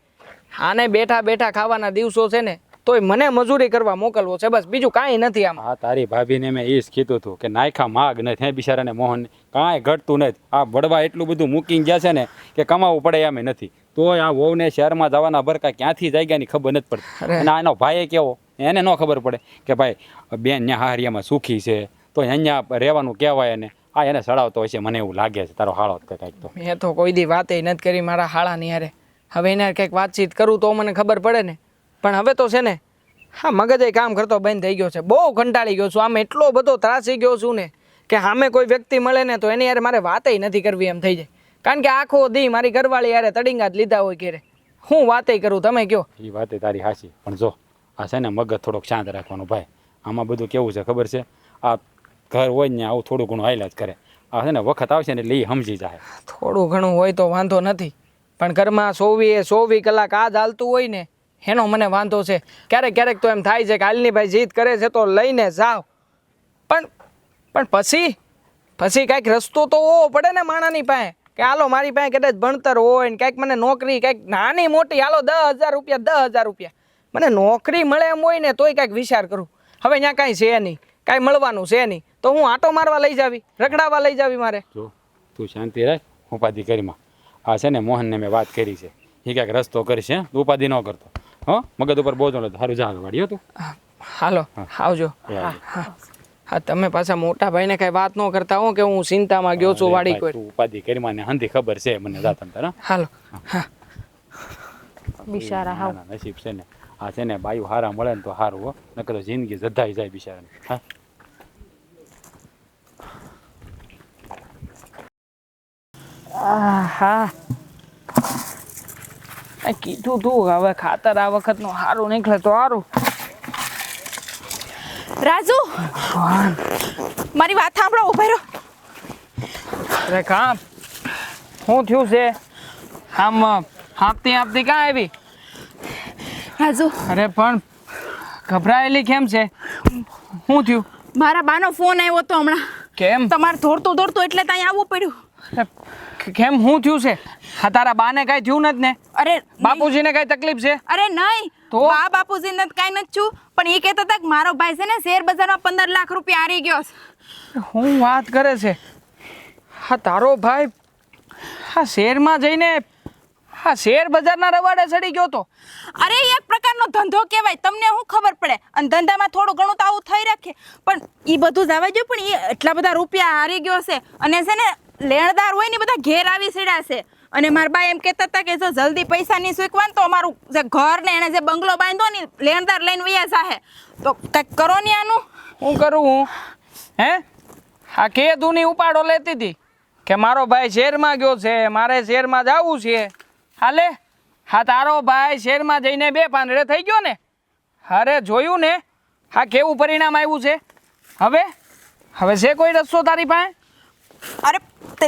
આને બેઠા બેઠા ખાવાના દિવસો છે ને તોય મને મજૂરી કરવા મોકલવો છે બસ, બીજું કાંઈ નથી આમાં. આ તારી ભાભીને મેં એ જ કીધું હતું કે નાયખા માગ નથી, હે બિચારાને મોહન કાંઈ ઘટતું નથી. આ વડવા એટલું બધું મૂકીને ગયા છે ને કે કમાવું પડે એમ નથી. તોય આ વહુને શહેરમાં જવાના ભરકા ક્યાંથી જાગ્યાની ખબર નથી પડતી. અને આનો ભાઈ કેવો, એને ન ખબર પડે કે ભાઈ બેન ત્યાં હારિયામાં સુખી છે તો અહીંયા રહેવાનું કહેવાય. એને આ એને સડાવતો હોય છે, મને એવું લાગે છે. તારો હાળો કંઈક તો મેં તો કોઈ દી વાતે નથી કરી મારા હાળાની હારે. હવે એને કંઈક વાતચીત કરું તો મને ખબર પડે ને. પણ હવે તો છે ને હા મગજ કામ કરતો બંધ થઈ ગયો છે. બહુ કંટાળી ગયો છું. આમ એટલો બધો ત્રાસી ગયો છું ને કે સામે કોઈ વ્યક્તિ મળે ને તો એની યાર મારે વાતે નથી કરવી એમ થઈ જાય. કારણ કે આખો દી મારી ઘરવાળી યારે તડીંગા જ લીધા હોય ઘેરે. હું વાતે કરું, તમે કયો. એ વાતે તારી હાચી. પણ જો આ છે ને મગજ થોડોક શાંત રાખવાનું ભાઈ. આમાં બધું કેવું છે ખબર છે, આ ઘર હોય ને આવું થોડું ઘણું હાઈલા જ કરે. આ છે ને વખત આવશે ને એટલે એ સમજી જાય. થોડું ઘણું હોય તો વાંધો નથી, પણ ઘરમાં 24 કલાક આ જ હાલતું હોય ને એનો મને વાંધો છે. ક્યારેક ક્યારેક તો એમ થાય છે કે હાલની ભાઈ જીદ કરે છે તો લઈને જાઓ, પણ પછી કાંઈક રસ્તો તો હોવો પડે ને માણાની પાસે કે હાલો મારી પાસે કદાચ ભણતર હોય ને કાંઈક મને નોકરી કાંઈક નાની મોટી હાલો 10,000 રૂપિયા 10,000 રૂપિયા મને નોકરી મળે એમ હોય ને તોય કાંઈક વિચાર કરું. હવે ત્યાં કાંઈ છે નહીં, કાંઈ મળવાનું છે નહીં તો હું આટો મારવા લઈ જાવી, રખડાવા લઈ જાવી મારે. જો તું શાંતિ રાખ, ઉપાધિ કરીમાં. આ છે ને મોહનને મેં વાત કરી છે, એ કાંઈક રસ્તો કરીશ. હે ઉપાધિ ન કરતો, હો મગજ ઉપર બોજો નથી. સારું જા વાળ્યો તું. હાલો આવજો. હા તમે પાછા મોટા ભાઈને કાંઈ વાત ન કરતા હો કે હું ચિંતામાં ગયો છું વાડી કોઈ. તું ઉપાધિ કરીમાં ને હંધી ખબર છે મને જાતમ તારા. હાલો. હા બિચારા હાવ નસીબ છે ને આ છે ને બાયું હારા મળે ને તો સારું હો, નકર તો જિંદગી જધાઈ જાય બિચારાને. હા હા કીધું તું હવે ખાતર આ વખતનું સારું નીકળે તો સારું. રાજુ મારી વાત સાંભળો, ઉભા રહો. અરે કામ શું થયું છે? આમ હાંપતી કાં આવી? રાજુ અરે પણ ગભરાયેલી કેમ છે? શું થયું? મારા બાનો ફોન આવ્યો તો હમણાં. કેમ? તમારે દોડતું એટલે ત્યાં આવવું પડ્યું. અરે, કેમ શું થયું છે? હા તારા બાને કાંઈ થયું નથી ને? અરે બાપુજીને કાંઈ તકલીફ છે? અરે નહીં તો? બાપુજીને કાંઈ નથી છું, પણ એ કહેતા હતા કે મારો ભાઈ છે ને શેર બજારમાં 15 લાખ રૂપિયા હારી ગયો છે. હું વાત કરે છે? હા તારો ભાઈ હા શેરમાં જઈને હા શેર બજારના રવાડે ચડી ગયો તો? અરે એક પ્રકારનો ધંધો કહેવાય, તમને શું ખબર પડે? અને ધંધામાં થોડું ઘણું તો આવું થઈ રાખે, પણ એ બધું જવા જો. પણ એ એટલા બધા રૂપિયા હારી ગયો છે અને છે ને લેણદાર હોય ને બધા ઘેર આવી સીડ્યા છે. અને મારા બા એમ કહેતા હતા કે જો જલ્દી પૈસા નહીં ચૂકવા ને તો અમારું જે ઘર ને એને જે બંગલો બાંધ્યો ને લેણદાર લઈને વયા જાહે. તો કંઈક કરો ને આનું. હું કરું હું? હે હા કે તું ઉપાડો લેતી હતી કે મારો ભાઈ શેરમાં ગયો છે, મારે શેરમાં જવું છે. હાલે હા તારો ભાઈ શેરમાં જઈને 2 પાંદડે થઈ ગયો ને. અરે જોયું ને હા કેવું પરિણામ આવ્યું છે. હવે છે કોઈ રસ્તો તારી પાસે? અરે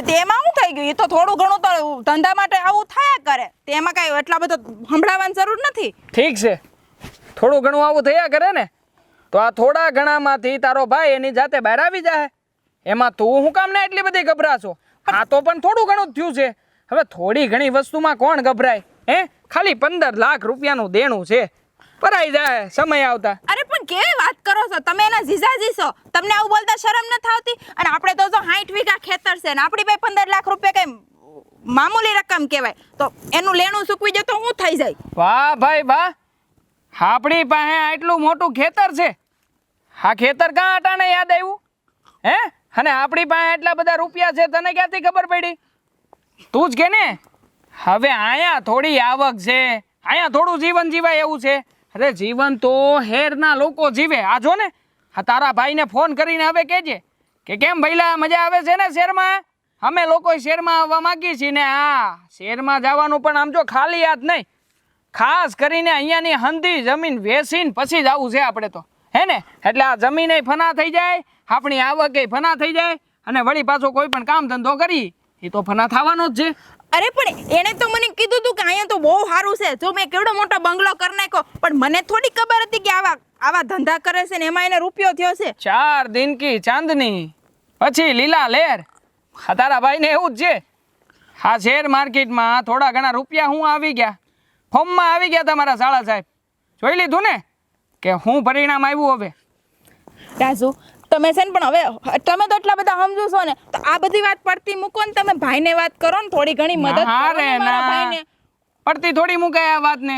તેમાં શું થઈ ગયું? એ તો થોડું ઘણું તો ધંધા માટે આવું થયા કરે, તેમાં કાંઈ એટલા બધો સંભળાવવાની જરૂર નથી. ઠીક છે, થોડું ઘણું આવું થયા કરે ને તો આ થોડા ઘણામાંથી તારો ભાઈ એની જાતે બહાર આવી જાય. એમાં તું શું કામ ને એટલી બધી ગભરાશો? આ તો પણ થોડું ઘણું જ થયું છે. હવે થોડી ઘણી વસ્તુમાં કોણ ગભરાય? હે ખાલી 15 લાખ રૂપિયાનું દેણું છે, ભરાઈ જાય સમય આવતા. અરે પણ કેવી વાત કરો છો તમે? એના જીજાજી છો, તમને આવું બોલતા શરમ નથી આવતી? અને આપણે તો જો 60 વીઘા ખેતર છે ને આપણી પાસે 15 લાખ રૂપિયા કઈ મામૂલી રકમ કહેવાય? તો એનું લેણું સૂકવી જાય તો શું થઈ જાય? વાહ ભાઈ વાહ, આપણી પાસે આટલું મોટું ખેતર છે. હા ખેતર કાં અટાણે યાદ આવ્યું? હે અને આપણી પાસે આટલા બધા રૂપિયા છે તને ક્યાંથી ખબર પડી? તું જ કે ને. હવે અહીંયા થોડી આવક છે, અહીંયા થોડું જીવન જીવાય એવું છે. અરે જીવન તો હેરના લોકો જીવે. આ જો ને હા તારા ભાઈને ફોન કરીને હવે કહેજે કે કેમ ભઈલા મજા આવે છે ને શહેરમાં? અમે લોકો શહેરમાં આવવા માંગીએ છીએ ને. હા શહેરમાં જવાનું પણ આમ જો ખાલી યાદ નહીં, ખાસ કરીને અહીંયાની હંધી જમીન વેચીને પછી જ આવું છે આપણે તો, હે ને? એટલે આ જમીને ફના થઈ જાય, આપણી આવકે ફના થઈ જાય અને વળી પાછો કોઈ પણ કામ ધંધો કરી એ તો ફના થવાનો જ છે. અરે પણ એને તો મને કીધું હતું કે અહીંયા તો બહુ સારું છે, જો મેં કેવડો મોટો બંગલો કરી નાખ્યો, પણ મને થોડી ખબર હતી કે આવા ધંધા કરે છે ને એમાં એને રૂપિયો થયો છે. 4 દિન કી ચાંદની પછી લીલા લેર. હા તારા ભાઈને એવું જ છે. હા શેર માર્કેટમાં થોડા ઘણા રૂપિયા હું આવી ગયા, ફોર્મમાં આવી ગયા તમારા શાળા સાહેબ. જોઈ લીધું ને? કે હું પરિણામ આવ્યું હવે. રાજુ તમે છે ને પણ હવે તમે તો એટલા બધા સમજો છો ને તો આ બધી વાત પડતી મૂકો ને તમે ભાઈને વાત કરો ને થોડી ઘણી મદદ ના કરો રે ને મારા ના ભાઈને. પડતી થોડી મુકાય આ વાતને.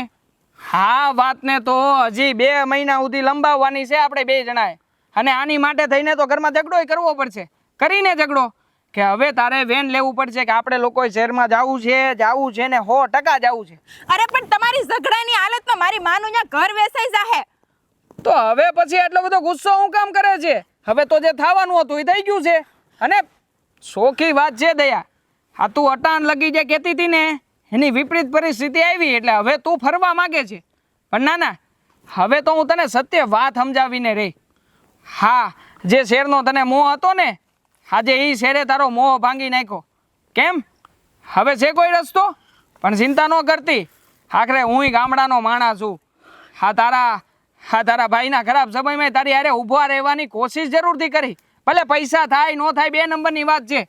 હા વાતને તો હજી 2 મહિના સુધી લંબાવવાની છે આપણે 2 જણાએ. અને આની માટે થઈને તો ઘરમાં ઝઘડોય કરવો પડશે. કરીને ઝઘડો કે હવે તારે વેન લેવું પડશે કે આપણે લોકોએ શહેરમાં જવું છે ને 100% જવું છે. અરે પણ તમારી ઝઘડાની હાલતમાં મારી માનું ત્યાં ઘર વેસાઈ જાહે. તો હવે પછી એટલો બધો ગુસ્સો હું કામ કરે છે? હવે તો જે થવાનું હતું એ થઈ ગયું છે. અને સોખી વાત છે દયા, આ તું અટાણ લગી જે કહેતી હતી ને એની વિપરીત પરિસ્થિતિ આવી એટલે હવે તું ફરવા માંગે છે. પણ ના હવે તો હું તને સત્ય વાત સમજાવીને રહી. હા જે શેરનો તને મોહ હતો ને આજે એ શેરે તારો મોહ ભાંગી નાખ્યો. કેમ હવે છે કોઈ રસ્તો? પણ ચિંતા ન કરતી, આખરે હું ગામડાનો માણસ છું. હા તારા ભાઈના ખરાબ સમયમાં તારી હારે ઊભા રહેવાની કોશિશ જરૂરથી કરી. ભલે પૈસા થાય ન થાય 2 નંબરની વાત છે,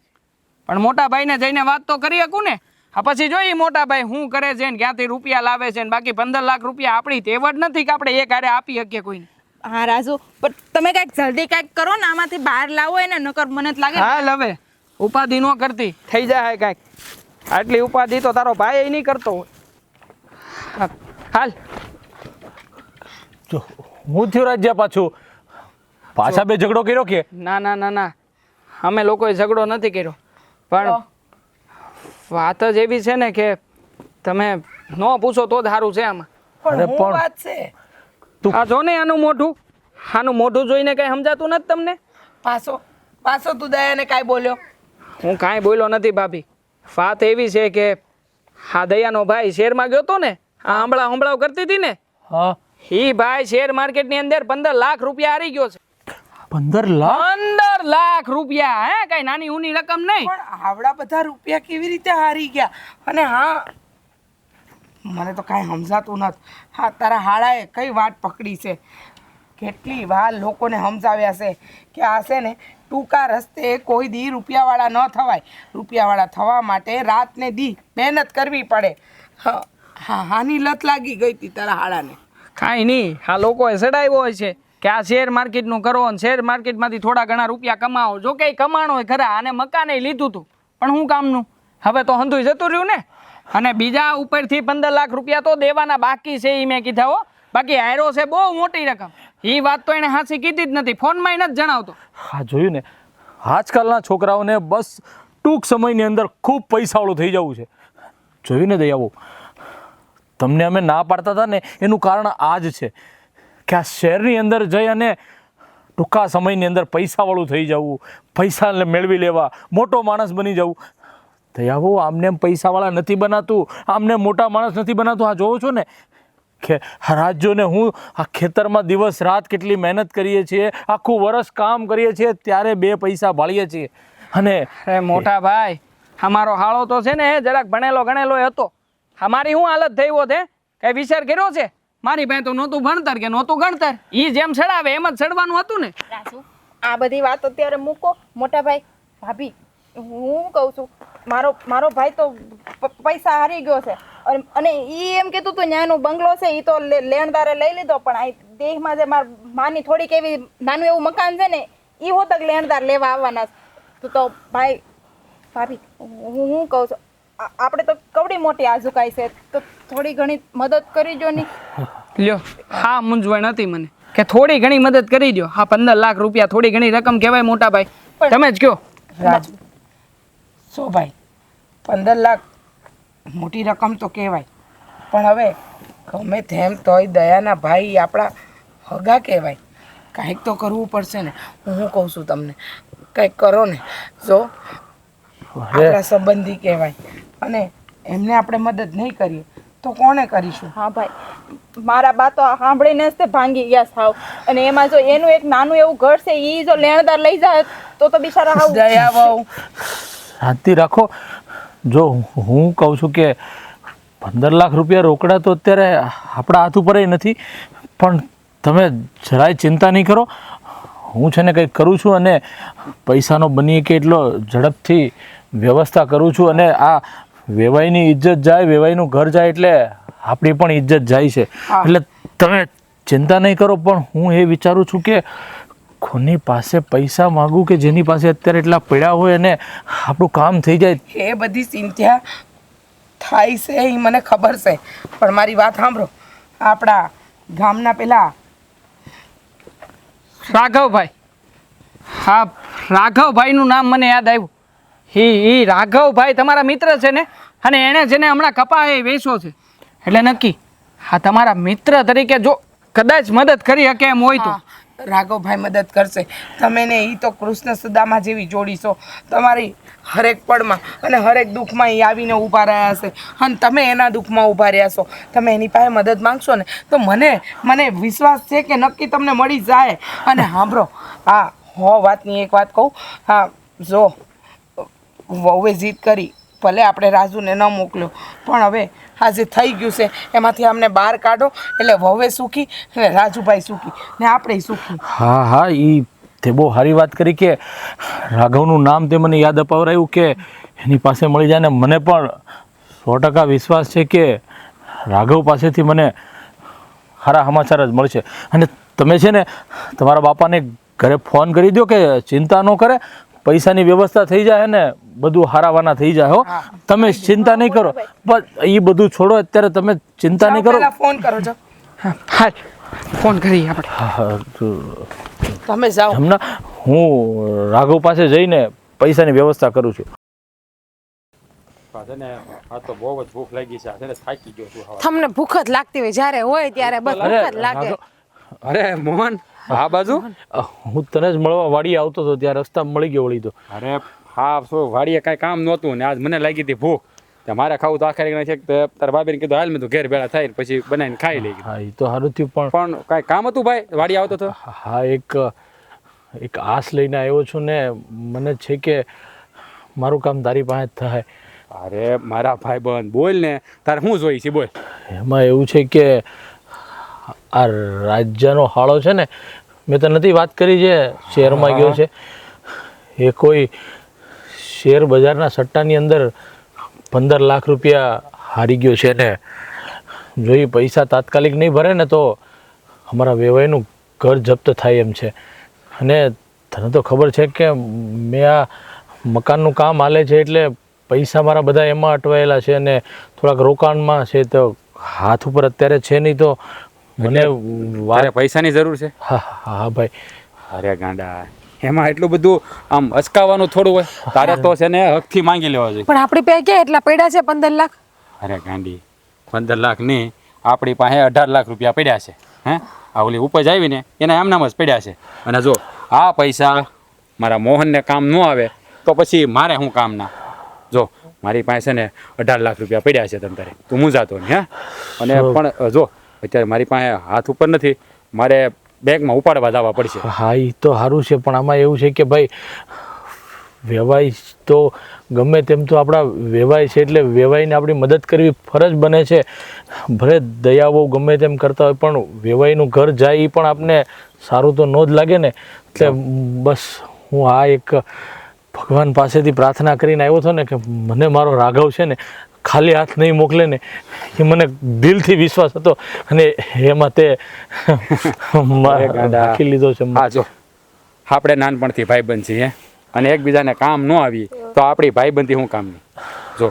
પણ મોટા ભાઈને જઈને વાત તો કરી શકું ને. હા પછી જોઈ મોટા ભાઈ શું કરે છે ને ક્યાંથી રૂપિયા લાવે છે ને બાકી 15 લાખ રૂપિયા આપણી તેવડ નથી કે આપણે એક હારે આપી શકીએ કોઈને. હા રાજુ પણ તમે કાંઈક જલ્દી કાંઈક કરો ને આમાંથી બહાર લાવો એને નકર મને જ લાગે હાલ હવે ઉપાધિ ન કરતી, થઈ જાય કાંઈક. આટલી ઉપાધિ તો તારો ભાઈ નહીં કરતો હોય. હાલ જો હું થયો રાજ્યા પાછું પાછા 2 ઝઘડો કર્યો કે? ના અમે લોકોએ ઝઘડો નથી કર્યો, પણ વાત જ એવી છે ને કે તમે ન પૂછો તો જ સારું છે આમાં. અરે પણ હું પણ વાત છે આ જો ને આનું મોઢું જોઈને કઈ સમજાતું નથી તમને? પાછો તું દયાને કાંઈ બોલ્યો? હું કાંઈ બોલ્યો નથી ભાભી. વાત એવી છે કે હા દયાનો ભાઈ શેરમાં ગયો તો ને, આ હંભળાવ કરતી હતી ને, હા ઈ ભાઈ શેર માર્કેટની અંદર 15 લાખ રૂપિયા હારી ગયો છે. 15 લાખ? 15 લાખ રૂપિયા! હે કઈ નાની ઊની રકમ નહીં. પણ આવડા બધા રૂપિયા કેવી રીતે હારી ગયા? અને હા મને તો કાંઈ સમજાતું નથી. હા તારા હાળાએ કઈ વાત પકડી છે? કેટલી વાર લોકોને સમજાવ્યા છે કે આ છે ને ટૂંકા રસ્તે કોઈ દી રૂપિયાવાળા ન થવાય. રૂપિયાવાળા થવા માટે રાત ને દી મહેનત કરવી પડે. હાની લત લાગી ગઈ હતી તારા હાળાને. કાંઈ નહીં, આ લોકોએ સડાવ્યો હોય છે કે આ શેર માર્કેટનું કરો અને શેર માર્કેટમાંથી થોડા ઘણા રૂપિયા કમાવો. જો કે કમાણો હોય ખરા, અને મકાને લીધું હતું પણ શું કામનું? હવે તો હંધુય જતું રહ્યું ને. અને બીજા ઉપરથી 15 લાખ રૂપિયા તો દેવાના બાકી છે એ મેં કીધા હો. બાકી હાયરો છે બહુ મોટી રકમ. એ વાત તો એને હાસી કીધી જ નથી, ફોનમાં નથી જણાવતો. હા જોયું ને, આજકાલના છોકરાઓને બસ ટૂંક સમયની અંદર ખૂબ પૈસાવાળું થઈ જવું છે. જોયું ને દયાવો, તમને અમે ના પાડતા હતા ને એનું કારણ આ જ છે કે આ શહેરની અંદર જઈ અને ટૂંકા સમયની અંદર પૈસાવાળું થઈ જવું, પૈસા મેળવી લેવા, મોટો માણસ બની જવું. દયાવો આમને એમ પૈસાવાળા નથી બનાતું, આમને મોટા માણસ નથી બનાતું. આ જોવો છો ને કે રાજ્યોને હું આ ખેતરમાં દિવસ રાત કેટલી મહેનત કરીએ છીએ, આખું વર્ષ કામ કરીએ છીએ, ત્યારે 2 પૈસા ભાળીએ છીએ. અને મોટા ભાઈ અમારો હાળો તો છે ને જરાક ભણેલો ગણેલો હતો. અમારી શું હાલત થઈ હોત? કઈ વિચાર કર્યો છે? મારી પાસે તો નહોતું ભણતર કે નહોતું ગણતર, ઈ જેમ ચડાવે એમ જ ચડવાનું હતું ને. રાજુ આ બધી વાત અત્યારે મૂકો. મોટા ભાઈ ભાભી હું કહું છું મારો ભાઈ તો પૈસા હારી ગયો છે અને ઈ એમ કીધું તું ન્યાનું બંગલો છે ઈ તો લેણદારે લઈ લીધો, પણ આ દેહમાં જે માર માની થોડીક એવી નાનું એવું મકાન છે ને ઈ હોતક લેણદાર લેવા આવવાના છે. તો ભાઈ ભાભી હું કહું છું આપણે તો કવડી મોટી આજુકાઈ છે તો થોડી ઘણી મદદ કરી જો ની. લ્યો હા મૂંઝવણ હતી મને કે થોડી ઘણી મદદ કરી દો. હા 15 લાખ રૂપિયા થોડી ઘણી રકમ કહેવાય મોટા ભાઈ? તમે જ કહો. રાજુ સો ભાઈ 15 લાખ મોટી રકમ તો કહેવાય, પણ હવે ગમે તેમ તોય દયાના ભાઈ આપણા હગા કહેવાય. કાંઈક તો કરવું પડશે ને. હું કહું છું તમને કંઈક કરો ને. જો આપણા સંબંધી કહેવાય અને એમને આપણે મદદ નહીં કરીએ તો કોને કરીશું? હા ભાઈ મારા બા તો સાંભળીને જ તે ભાંગી ગયા સાવ. અને એમાં જો એનું એક નાનું એવું ઘર છે ઈ જો લેણદાર લઈ જાય તો બિચારા હાવ. દયા બહુ શાંતિ રાખો. જો હું કહું છું કે 15 લાખ રૂપિયા રોકડા તો અત્યારે આપણા હાથ ઉપર નથી, પણ તમે જરાય ચિંતા નહીં કરો. હું છે ને કંઈક કરું છું અને પૈસાનો બની કે એટલો ઝડપથી વ્યવસ્થા કરું છું. અને આ વેવાઈની ઇજ્જત જાય, વેવાઈનું ઘર જાય એટલે આપણી પણ ઇજ્જત જાય છે. એટલે તમે ચિંતા નહીં કરો, પણ હું એ વિચારું છું કે કોની પાસે પૈસા માગું કે જેની પાસે અત્યારે એટલા પડ્યા હોય અને આપણું કામ થઈ જાય. એ બધી ચિંતા થાય છે એ મને ખબર છે, પણ મારી વાત સાંભળો. આપણા ગામના પેલા રાઘવભાઈ, હા રાઘવભાઈનું નામ મને યાદ આવ્યું. એ રાઘવભાઈ તમારા મિત્ર છે ને, અને એણે જેને હમણાં કપા એ વેચો છે, એટલે નક્કી હા તમારા મિત્ર તરીકે જો કદાચ મદદ કરી શકે એમ હોય તો. હા, રાઘવભાઈ મદદ કરશે. તમે ને એ તો કૃષ્ણ સુદામા જેવી જોડી છો. તમારી હરેક પડમાં અને હરેક દુઃખમાં એ આવીને ઊભા રહ્યા છે, અને તમે એના દુઃખમાં ઊભા રહ્યા છો. તમે એની પાસે મદદ માંગશો ને તો મને વિશ્વાસ છે કે નક્કી તમને મળી જાય. અને સાંભળો, હા વાતની એક વાત કહું. હા જો વહુએ જીદ કરી, ભલે આપણે રાજુને ન મોકલ્યો, પણ હવે આ જે થઈ ગયું છે એમાંથી અમને બહાર કાઢો, એટલે વહુએ સુખી અને રાજુભાઈ સુખી ને આપણે સુખી. હા એ તે બહુ સારી વાત કરી કે રાઘવનું નામ તે મને યાદ અપાવરાયું કે એની પાસે મળી જાય. ને મને પણ 100% વિશ્વાસ છે કે રાઘવ પાસેથી મને સારા સમાચાર જ મળશે. અને તમે છે ને તમારા બાપાને ઘરે ફોન કરી દો કે ચિંતા ન કરે, પૈસાની વ્યવસ્થા થઈ જાય ને બધું હારાવાના થઈ જાય. હો, તમે ચિંતા નહીં કરો. બસ એ બધું છોડો, અત્યારે તમે ચિંતા નહીં કરો. પહેલા ફોન કરો છો. હા ફોન કરીએ આપણે. હા, તમે જાઓ. હમણાં હું રાઘવ પાસે જઈને પૈસાની વ્યવસ્થા કરું છું. છે ને આ તો બહુ જ ભૂખ લાગી છે, છે ને થાકી ગયો છું. તમને ભૂખ જ લાગતી હોય જ્યારે હોય ત્યારે, બસ ભૂખ જ લાગે. અરે મોહન, આ બાજુ હું તને જ મળવા વાડી આવતો હતો ત્યાં રસ્તામાં મળી ગયો વળી તો. અરે હા શું વાડીએ કાંઈ કામ નહોતું ને આજ મને લાગી હતી ભૂખ. તો મારે ખાવું તો આખરી છે કે તારા બાબીને કીધું હાલ મેં તો ઘેર ભેળા થાય પછી બનાવીને ખાઈ લઈ. હા એ તો સારું થયું, પણ કાંઈ કામ હતું ભાઈ વાડી આવતો હતો? હા એક આસ લઈને આવ્યો છું ને, મને છે કે મારું કામ તારી પાસે જ થાય. અરે મારા ભાઈ બંધ બોલ ને, તારે શું જોઈ છે બોલ. એમાં એવું છે કે આ રાજ્યનો હાળો છે ને, મેં તો નથી વાત કરી જે શેરમાં ગયો છે, એ કોઈ શેર બજારના સટ્ટાની અંદર 15 લાખ રૂપિયા હારી ગયો છે ને જો એ પૈસા તાત્કાલિક નહીં ભરે ને તો અમારા વેવાઈનું ઘર જપ્ત થાય એમ છે. અને તને તો ખબર છે કે મેં આ મકાનનું કામ હાલે છે એટલે પૈસા મારા બધા એમાં અટવાયેલા છે અને થોડાક રોકાણમાં છે, તો હાથ ઉપર અત્યારે છે નહીં. તો મને તારે પૈસાની જરૂર છે? હા હા ભાઈ. અરે ગાંડા, એમાં એટલું બધું આમ અચકાવાનું થોડું હોય? તારે તો છે ને હકથી માંગી લેવા જોઈએ. પણ આપણી પાસે ક્યાં એટલા પડ્યા છે 15 લાખ? અરે ગાંડી, 15 લાખ નહીં, આપણી પાસે 18 લાખ રૂપિયા પડ્યા છે. હે આ ઓલી ઉપજ આવીને એના એમનામ જ પડ્યા છે. અને જો આ પૈસા મારા મોહનને કામ ન આવે તો પછી મારે શું કામના? જો મારી પાસે ને 18 લાખ રૂપિયા પડ્યા છે તમ તારે, તું મૂંઝાતો નહીં. હે અને પણ જો અત્યારે મારી પાસે હાથ ઉપર નથી, મારે બેંકમાં ઉપાડવા જવા પડશે. હા એ તો સારું છે, પણ આમાં એવું છે કે ભાઈ વેવાઈ તો ગમે તેમ તો આપણા વેવાઈ છે, એટલે વેવાઈને આપણી મદદ કરવી ફરજ બને છે. ભલે દયાઓ ગમે તેમ કરતા હોય પણ વેવાઈનું ઘર જાય એ પણ આપને સારું તો ન જ લાગે ને. એટલે બસ હું આ એક ભગવાન પાસેથી પ્રાર્થના કરીને આવ્યો હતો ને કે મને મારો રાઘવ છે ને ખાલી હાથ નહીં મોકલે ને, એ મને દિલથી વિશ્વાસ હતો અને એમાં તે રાખી લીધો છે. હા જો આપણે નાનપણથી ભાઈબંધ છીએ અને એકબીજાને કામ ન આવી તો આપણી ભાઈબંધી શું કામની? જો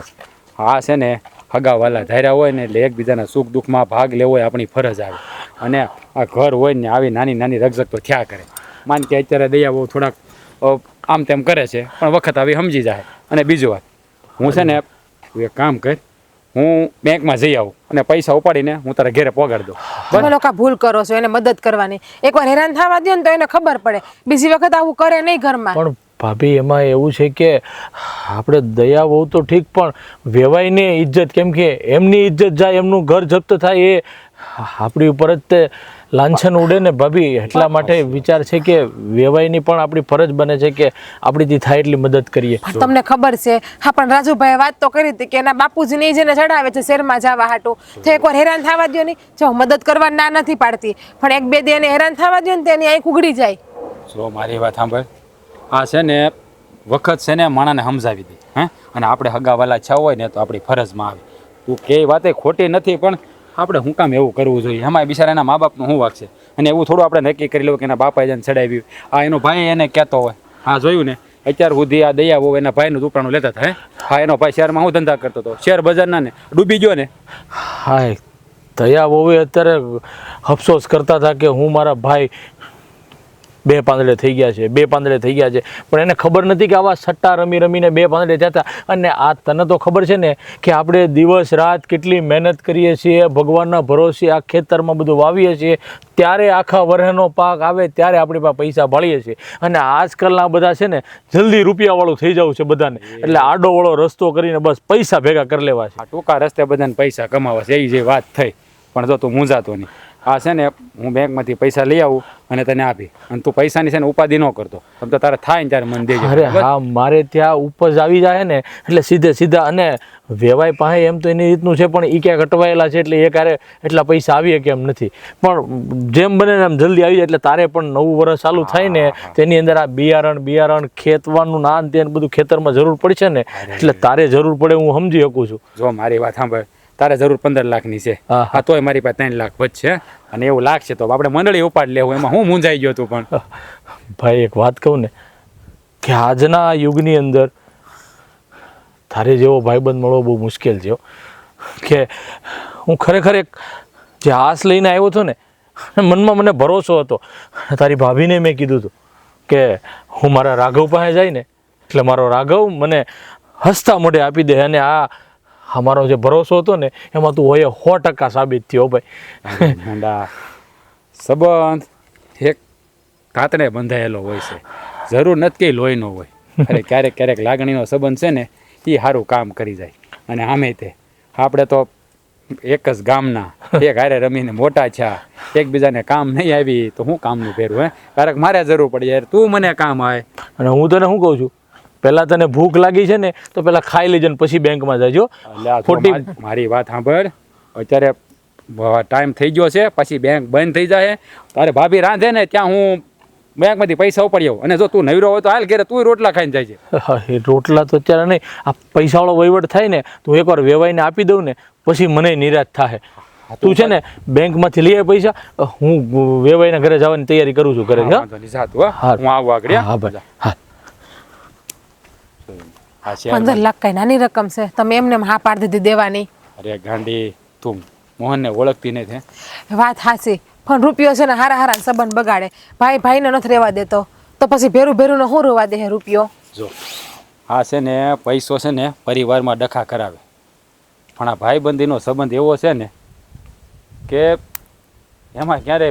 આ છે ને હગાવાલા ધાર્યા હોય ને એટલે એકબીજાના સુખ દુઃખમાં ભાગ લેવો હોય આપણી ફરજ આવે. અને આ ઘર હોય ને આવી નાની નાની રકઝક તો થયા કરે. માન કે અત્યારે દયા બહુ થોડાક આમ તેમ કરે છે પણ વખત આવી સમજી જાય. અને બીજું વાત, હું છે ને એક કામ કર, હું બેંકમાં જઈ આવું અને પૈસા ઉપાડીને હું તારા ઘરે પહોંચાડી દઉં. તમે લોકો ભૂલ કરો છો એને મદદ કરવાની. એકવાર હેરાન થવા દો ને તો એને ખબર પડે, બીજી વખત આવું કરે નહીં ઘરમાં. પણ ભાભી એમાં એવું છે કે આપણે દયા બહુ તો ઠીક, પણ વેવાઈને ઇજ્જત, કેમ કે એમની ઇજ્જત જાય, એમનું ઘર જપ્ત થાય, એ આપણી ઉપર જ તે લાંછન ઉડે ને ભાભી. એટલા માટે વિચાર છે કે વેવાઈની પણ આપણી ફરજ બને છે કે આપણીથી થાય એટલી મદદ કરીએ. તમને ખબર છે, હા પણ રાજુભાઈ વાત તો કરી હતી કે એના બાપુજીને જેને ચડાવે છે શેરમાં જવા હાટું, તો એકવાર હેરાન થવા દો નહીં. જો મદદ કરવા ના નથી પાડતી, પણ એક બે એને હેરાન થવા દો ને તેની આંખ ઉઘડી જાય. જો મારી વાત સાંભળ, આ છે ને વખત છે ને માણાને સમજાવી દે. હે અને આપણે હગાવાલા છ હોય ને તો આપણી ફરજમાં આવે. તું કે વાતે ખોટી નથી, પણ આપણે શું કામ એવું કરવું જોઈએ? એમાં બિચારા એના મા બાપનું શું વાગશે? અને એવું થોડું આપણે નક્કી કરી લેવું કે એના બાપાએ જઈને ચડાવ્યું, આ એનો ભાઈ એને કહેતો હોય. હા જોયું ને, અત્યાર સુધી આ દયા બહુ એના ભાઈનું દુકાનું લેતા હતા. હા એનો ભાઈ શહેરમાં હું ધંધા કરતો હતો, શેર બજારના ને ડૂબી ગયો ને. હાય દયા બહુ અત્યારે અફસોસ કરતા હતા કે હું મારા ભાઈ બે પાંદડે થઈ ગયા છે, બે પાંદડે થઈ ગયા છે, પણ એને ખબર નથી કે આવા સટ્ટા રમી રમીને બે પાંદડે જતા. અને આ તને તો ખબર છે ને કે આપણે દિવસ રાત કેટલી મહેનત કરીએ છીએ, ભગવાનના ભરોસે આ ખેતરમાં બધું વાવીએ છીએ, ત્યારે આખા વર્ષનો પાક આવે ત્યારે આપણી પાસે પૈસા ભાળીએ છીએ. અને આજકાલના બધા છે ને જલ્દી રૂપિયાવાળું થઈ જવું છે બધાને, એટલે આડોવાળો રસ્તો કરીને બસ પૈસા ભેગા કરી લેવા છે. આ ટૂંકા રસ્તે બધાને પૈસા કમાવા છે, એવી જે વાત થઈ. પણ જો તું મૂંઝાતો નહીં, આ છે ને હું બેંકમાંથી પૈસા લઈ આવું અને તને આપી, અને તું પૈસાની છે ને ઉપાધિ ન કરતો. આમ તો તારે થાય ને ત્યારે મને દેજે. અરે હા, મારે ત્યાં ઉપજ આવી જાય ને એટલે સીધે સીધા. અને વેવાય પાસે એમ તો એની રીતનું છે, પણ એ ક્યાંક અટવાયેલા છે એટલે એ ક્યારે એટલા પૈસા આવીએ કે એમ નથી. પણ જેમ બને એમ જલ્દી આવી જાય એટલે તારે પણ નવું વર્ષ ચાલુ થાય ને તેની અંદર આ બિયારણ ખેતવાનું ના તે બધું ખેતરમાં જરૂર પડશે ને, એટલે તારે જરૂર પડે હું સમજી શકું છું. જો મારી વાત સાંભળ, તારે જરૂર 15 લાખની છે, હા તોય મારી પાસે 3 લાખ વધશે. અને એવું લાગશે તો આપણે મંડળી ઉપાડ લેવું, એમાં હું મૂંઝાઈ ગયો તું. પણ ભાઈ એક વાત કહું ને કે આજના યુગની અંદર તારે જેવો ભાઈબંધ મળવો બહુ મુશ્કેલ છે. કે હું ખરેખર એક જે આસ લઈને આવ્યો હતો ને, મનમાં મને ભરોસો હતો. તારી ભાભીને મેં કીધું હતું કે હું મારા રાઘવ પાસે જાય ને એટલે મારો રાઘવ મને હસતા મોઢે આપી દે. અને અમારો જે ભરોસો હતો ને એમાં તું હોય 100% સાબિત થયો ભાઈ. સંબંધ એક કાતણે બંધાયેલો હોય છે, જરૂર નથી કે લોહીનો હોય. અરે ક્યારેક ક્યારેક લાગણીનો સંબંધ છે ને એ સારું કામ કરી જાય. અને આમે તે આપણે તો એક જ ગામના, એક હારે રમીને મોટા છે, એકબીજાને કામ નહીં આવી તો હું કામનું ફેરવું? ક્યારેક મારે જરૂર પડી યાર, તું મને કામ આવે. અને હું તને શું કહું છું, પહેલાં તને ભૂખ લાગી છે ને તો પહેલાં ખાઈ લેજે ને પછી બેંકમાં જજો. મારી વાત સાંભળ, અત્યારે ટાઈમ થઈ ગયો છે, પછી બેંક બંધ થઈ જાય. તારે ભાભી રાંધે ને ત્યાં હું બેંકમાંથી પૈસા ઉપાડી આવું. અને જો તું નવરો હોય તો હાલ ઘેરે તું રોટલા ખાઈને જાય છે. એ રોટલા તો અત્યારે નહીં, આ પૈસાવાળો વહીવટ થાય ને તો એકવાર વેવાઈને આપી દઉં ને પછી મને નિરાશ થાય. તું છે ને બેંકમાંથી લઈ આવે પૈસા, હું વેવાઈના ઘરે જવાની તૈયારી કરું છું ઘરે. હું આવું આગળ. હા ભાઈ હા. 15 લાખ કઈ નાની રકમ છે, તમે એમને હા પાડી દીધી દેવાની. અરે ગાંડી, તું મોહનને ઓળખતી નથી. વાત હાચી, પણ રૂપિયો છે ને હારા સંબંધ બગાડે. ભાઈને નથી રહેવા દેતો તો પછી ભેરું ને શું રહેવા દે રૂપિયો? જો આ છે ને પૈસો છે ને પરિવારમાં ડખા કરાવે, પણ આ ભાઈબંધીનો સંબંધ એવો છે ને કે એમાં ક્યારે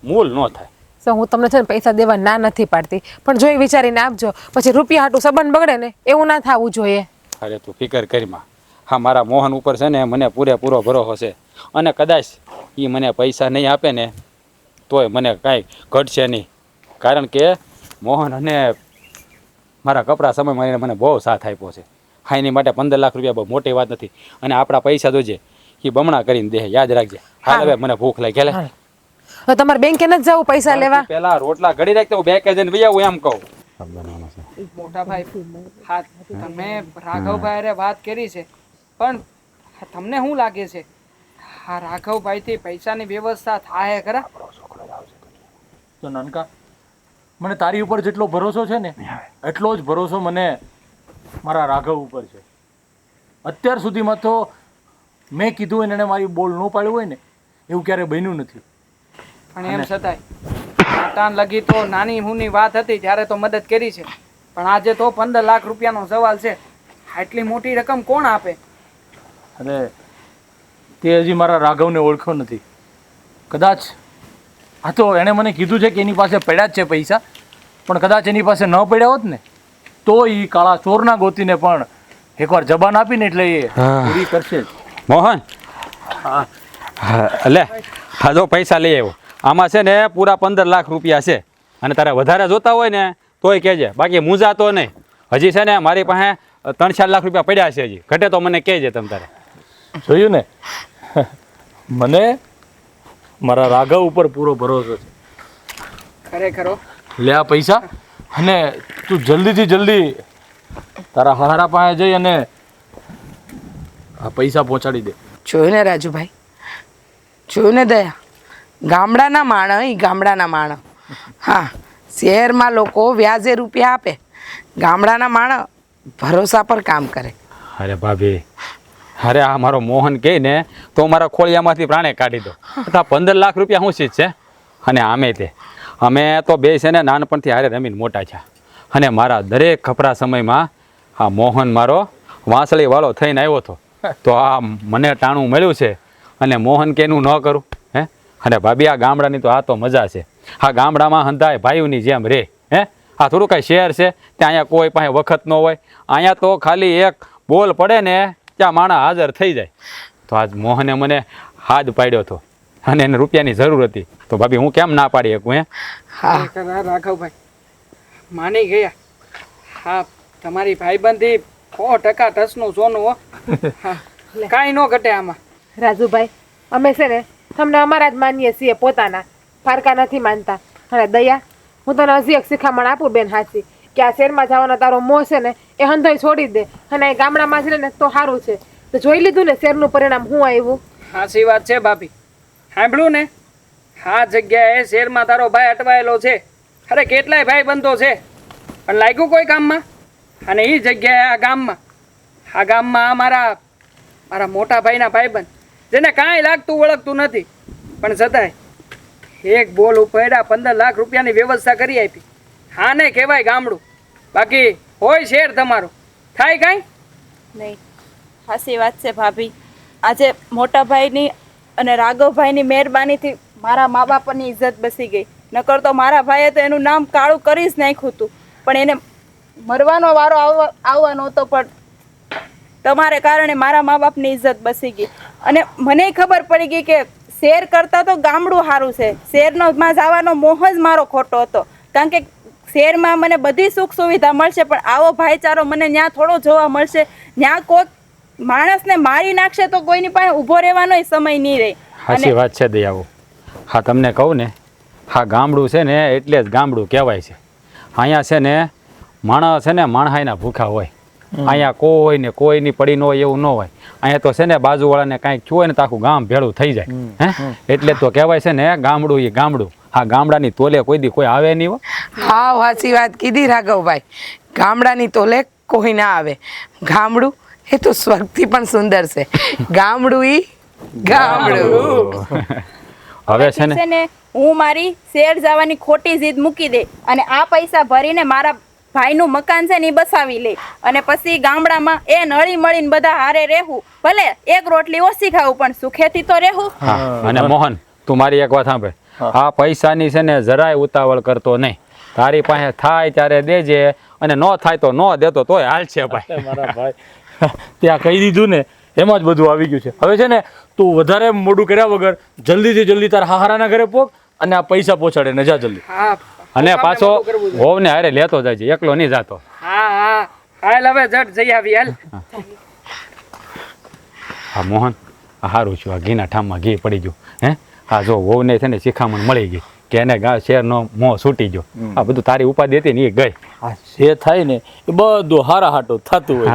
મૂલ ન થાય. હું તમને છે ને પૈસા દેવા ના નથી પાડતી, પણ જોઈ વિચારીને આપજો. પછી રૂપિયા હાટું સંબંધ બગડે ને એવું ના થવું જોઈએ. અરે તું ફિકર કરીમાં, હા મારા મોહન ઉપર છે ને મને પૂરેપૂરો ભરોસો છે. અને કદાચ એ મને પૈસા નહીં આપે ને તોય મને કાંઈ ઘટશે નહીં, કારણ કે મોહન અને મારા કપરા સમયમાં મને બહુ સાથ આપ્યો છે. હા એની માટે 15 લાખ રૂપિયા બહુ મોટી વાત નથી. અને આપણા પૈસા જોજે એ બમણા કરીને દે, યાદ રાખજે. હા હવે મને ભૂખ લાગી ગયેલે. તો તમારે બેંકે નથી જવું પૈસા લેવા? પેલા રોટલા ઘડી રાખતો હું બેંકે જઈને વહી આવું એમ કહું. મોટા ભાઈ, હા તમે રાઘવભાઈ અરે વાત કરી છે, પણ તમને શું લાગે છે હા રાઘવભાઈથી પૈસાની વ્યવસ્થા થાય ખરા? તો નાનકા, મને તારી ઉપર જેટલો ભરોસો છે ને એટલો જ ભરોસો મને મારા રાઘવ ઉપર છે. અત્યાર સુધીમાં તો મેં કીધું હોય ને એને મારી બોલ ન પાડ્યું હોય ને એવું ક્યારે બન્યું નથી. પણ એમ છતાંય તાન લગી તો નાની હુની વાત હતી ત્યારે તો મદદ કરી છે, પણ આજે તો 15 લાખ રૂપિયાનો સવાલ છે. આટલી મોટી રકમ કોણ આપે? અને તે હજી મારા રાઘવને ઓળખ્યો નથી. કદાચ હા તો એણે મને કીધું છે કે એની પાસે પડ્યા જ છે પૈસા, પણ કદાચ એની પાસે ન પડ્યા હોત ને તો એ કાળા ચોરના ગોતીને પણ એકવાર જબાન આપીને એટલે એ પૂરી કરશે જ. મોહન, લે હા જો પૈસા લઈ આવ્યો. આમાં છે ને પૂરા 15 લાખ રૂપિયા છે. અને તારે વધારે જોતા હોય ને તોય કહેજે, બાકી મૂંઝાતો નહીં. હજી છે ને મારી પાસે 3-4 લાખ રૂપિયા પડ્યા છે, હજી ઘટે તો મને કહેજે. તમ તારે જોયું ને, મને મારા રાઘવ ઉપર પૂરો ભરોસો છે. ખરેખર લે આ પૈસા, અને તું જલ્દીથી જલ્દી તારા હારા પાસે જઈ અને આ પૈસા પહોંચાડી દે. જોયું ને રાજુભાઈ, જોયું ને દયા, ગામડાના માણસ એ ગામડાના માણસ. હા, શહેરમાં લોકો વ્યાજે રૂપિયા આપે, ગામડાના માણસ ભરોસા પર કામ કરે. અરે ભાભી, અરે આ મારો મોહન કહે ને તો મારા ખોળિયામાંથી પ્રાણે કાઢી દો. આ 15 લાખ રૂપિયા શું ચીજ છે? અને અમે તો બે છે ને નાનપણથી હારે રમીને મોટા છે. અને મારા દરેક ખપરા સમયમાં આ મોહન મારો વાંસળીવાળો થઈને આવ્યો હતો. તો આ મને ટાણું મળ્યું છે અને મોહન કેનું ન કરું હે? અને ભાભી, આ ગામડાની તો આ તો મજા છે. આ ગામડામાં હંધાય ભાઈઓની જેમ રે. હે, આ થોડું કાંઈ શહેર છે ત્યાં અહીંયા કોઈ પાસે વખત ન હોય. અહીંયા તો ખાલી એક બોલ પડે ને ત્યાં માણસ હાજર થઈ જાય. તો આજ મોહને મને હાથ પાડ્યો હતો અને એને રૂપિયાની જરૂર હતી. તો ભાભી, હું કેમ ના પાડી શકું? હે, હા, ખરેખર રાઘવભાઈ માની ગયા. હા, તમારી ભાઈબંધી 100% ટસનું સોનું હો. હા, કાંઈ ન ઘટે આમાં. રાજુભાઈ, અમે છે ને તમને અમારા જ માનીએ છીએ, પોતાના પારકા નથી માનતા. અને દયા, હું તને હજી એક શિખામણ આપું બેન હાચી, કે આ શહેરમાં જવાનો તારો મોહ છે ને એ હંધોય છોડી દે અને એ ગામડામાં જ રહે ને તો સારું છે. તો જોઈ લીધું ને શહેરનું પરિણામ શું આવ્યું? સાચી વાત છે ભાભી. સાંભળ્યું ને, આ જગ્યાએ શહેરમાં તારો ભાઈ અટવાયેલો છે. અરે કેટલાય ભાઈ બંધો છે પણ લાગ્યું કોઈ કામમાં? અને એ જગ્યાએ આ ગામમાં મારા મોટા ભાઈના ભાઈબંધ, જેને કાંઈ લાગતું વળગતું નથી પણ છતાંય એક બોલ ઉપાડ્યા 15 લાખ રૂપિયાની વ્યવસ્થા કરી આપી. હા ને કહેવાય ગામડું, બાકી હોય શહેર તમારું. થાય કાંઈ નહીં, સાચી વાત છે ભાભી. આજે મોટા ભાઈની અને રાઘવભાઈની મહેરબાનીથી મારા મા બાપની ઇજ્જત બસી ગઈ. નકર તો મારા ભાઈએ તો એનું નામ કાળું કરી જ નાખ્યું હતું, પણ એને મરવાનો વારો આવવાનો હતો. પણ તમારે કારણે મારા મા બાપની ઇજ્જત બસી ગઈ. અને મને ખબર પડી ગઈ કે શહેર કરતાં તો ગામડું સારું છે. શહેરમાં જવાનો મોહ જ મારો ખોટો હતો, કારણ કે શહેરમાં મને બધી સુખ સુવિધા મળશે પણ આવો ભાઈચારો મને ત્યાં થોડો જોવા મળશે. ત્યાં કોઈક માણસને મારી નાખશે તો કોઈની પાસે ઊભો રહેવાનો સમય નહીં રહે. સાચી વાત છે દયાઓ. હા, તમને કહું ને, હા ગામડું છે ને એટલે જ ગામડું કહેવાય છે. અહીંયા છે ને માણસ છે ને માણહાઈના ભૂખા હોય. અહીંયા કોઈની પડી ન હોય એવું ન હોય. અહીંયા તો છે ને બાજુવાળાને કાંઈક છુએ ને તો આખું ગામ ભેળું થઈ જાય. હે, એટલે તો કહેવાય છે ને ગામડું એ ગામડું. હા, ગામડાની તોલે કોઈ આવે નહીં હો. હા, સાચી વાત કીધી રાઘવભાઈ. ગામડાની તોલે કોઈ ના આવે. ગામડું એ તો સ્વર્ગથી પણ સુંદર છે. ગામડું ઈ ગામડું. હવે છે ને ને હું મારી શહેર જવાની ખોટી જીદ મૂકી દે અને આ પૈસા ભરીને મારા ભાઈનું મકાન છે ને એ બસાવી લે અને પછી ગામડામાં એ નળી મળીને બધા હારે રહેવું. ભલે એક રોટલી ઓછી ખાવું પણ સુખેથી તો રહેવું. હા, અને મોહન, તું મારી એક વાત સાંભળ. આ પૈસાની છે ને જરાય ઉતાવળ કરતો નહીં. તારી પાસે થાય ત્યારે દેજે અને ન થાય તો ન દેતો તોય હાલ છે ભાઈ. મારા ભાઈ ત્યાં કહી દીધું ને એમાં જ બધું આવી ગયું છે. હવે છે ને તું વધારે મોડું કર્યા વગર જલ્દીથી જલ્દી તારા હારાના ઘરે પોક અને આ પૈસા પહોંચાડે ને જા જલ્દી. હા, અને પાછો વહુને હારે લેતો જાય છે, એકલો નહીં જાતો. હા, હાલ હવે જટ જઈ આવી હાલ. હા મોહન, સારું છું, આ ઘીના ઠામમાં ઘી પડી ગયું. હે, હા જો વહુને છે ને શિખામણ મળી ગઈ કે એને શહેરનો મોં છૂટી ગયો. આ બધું તારી ઉપાધિ હતી ને એ ગઈ. જે થાય ને એ બધું હારા હાટું થતું હોય.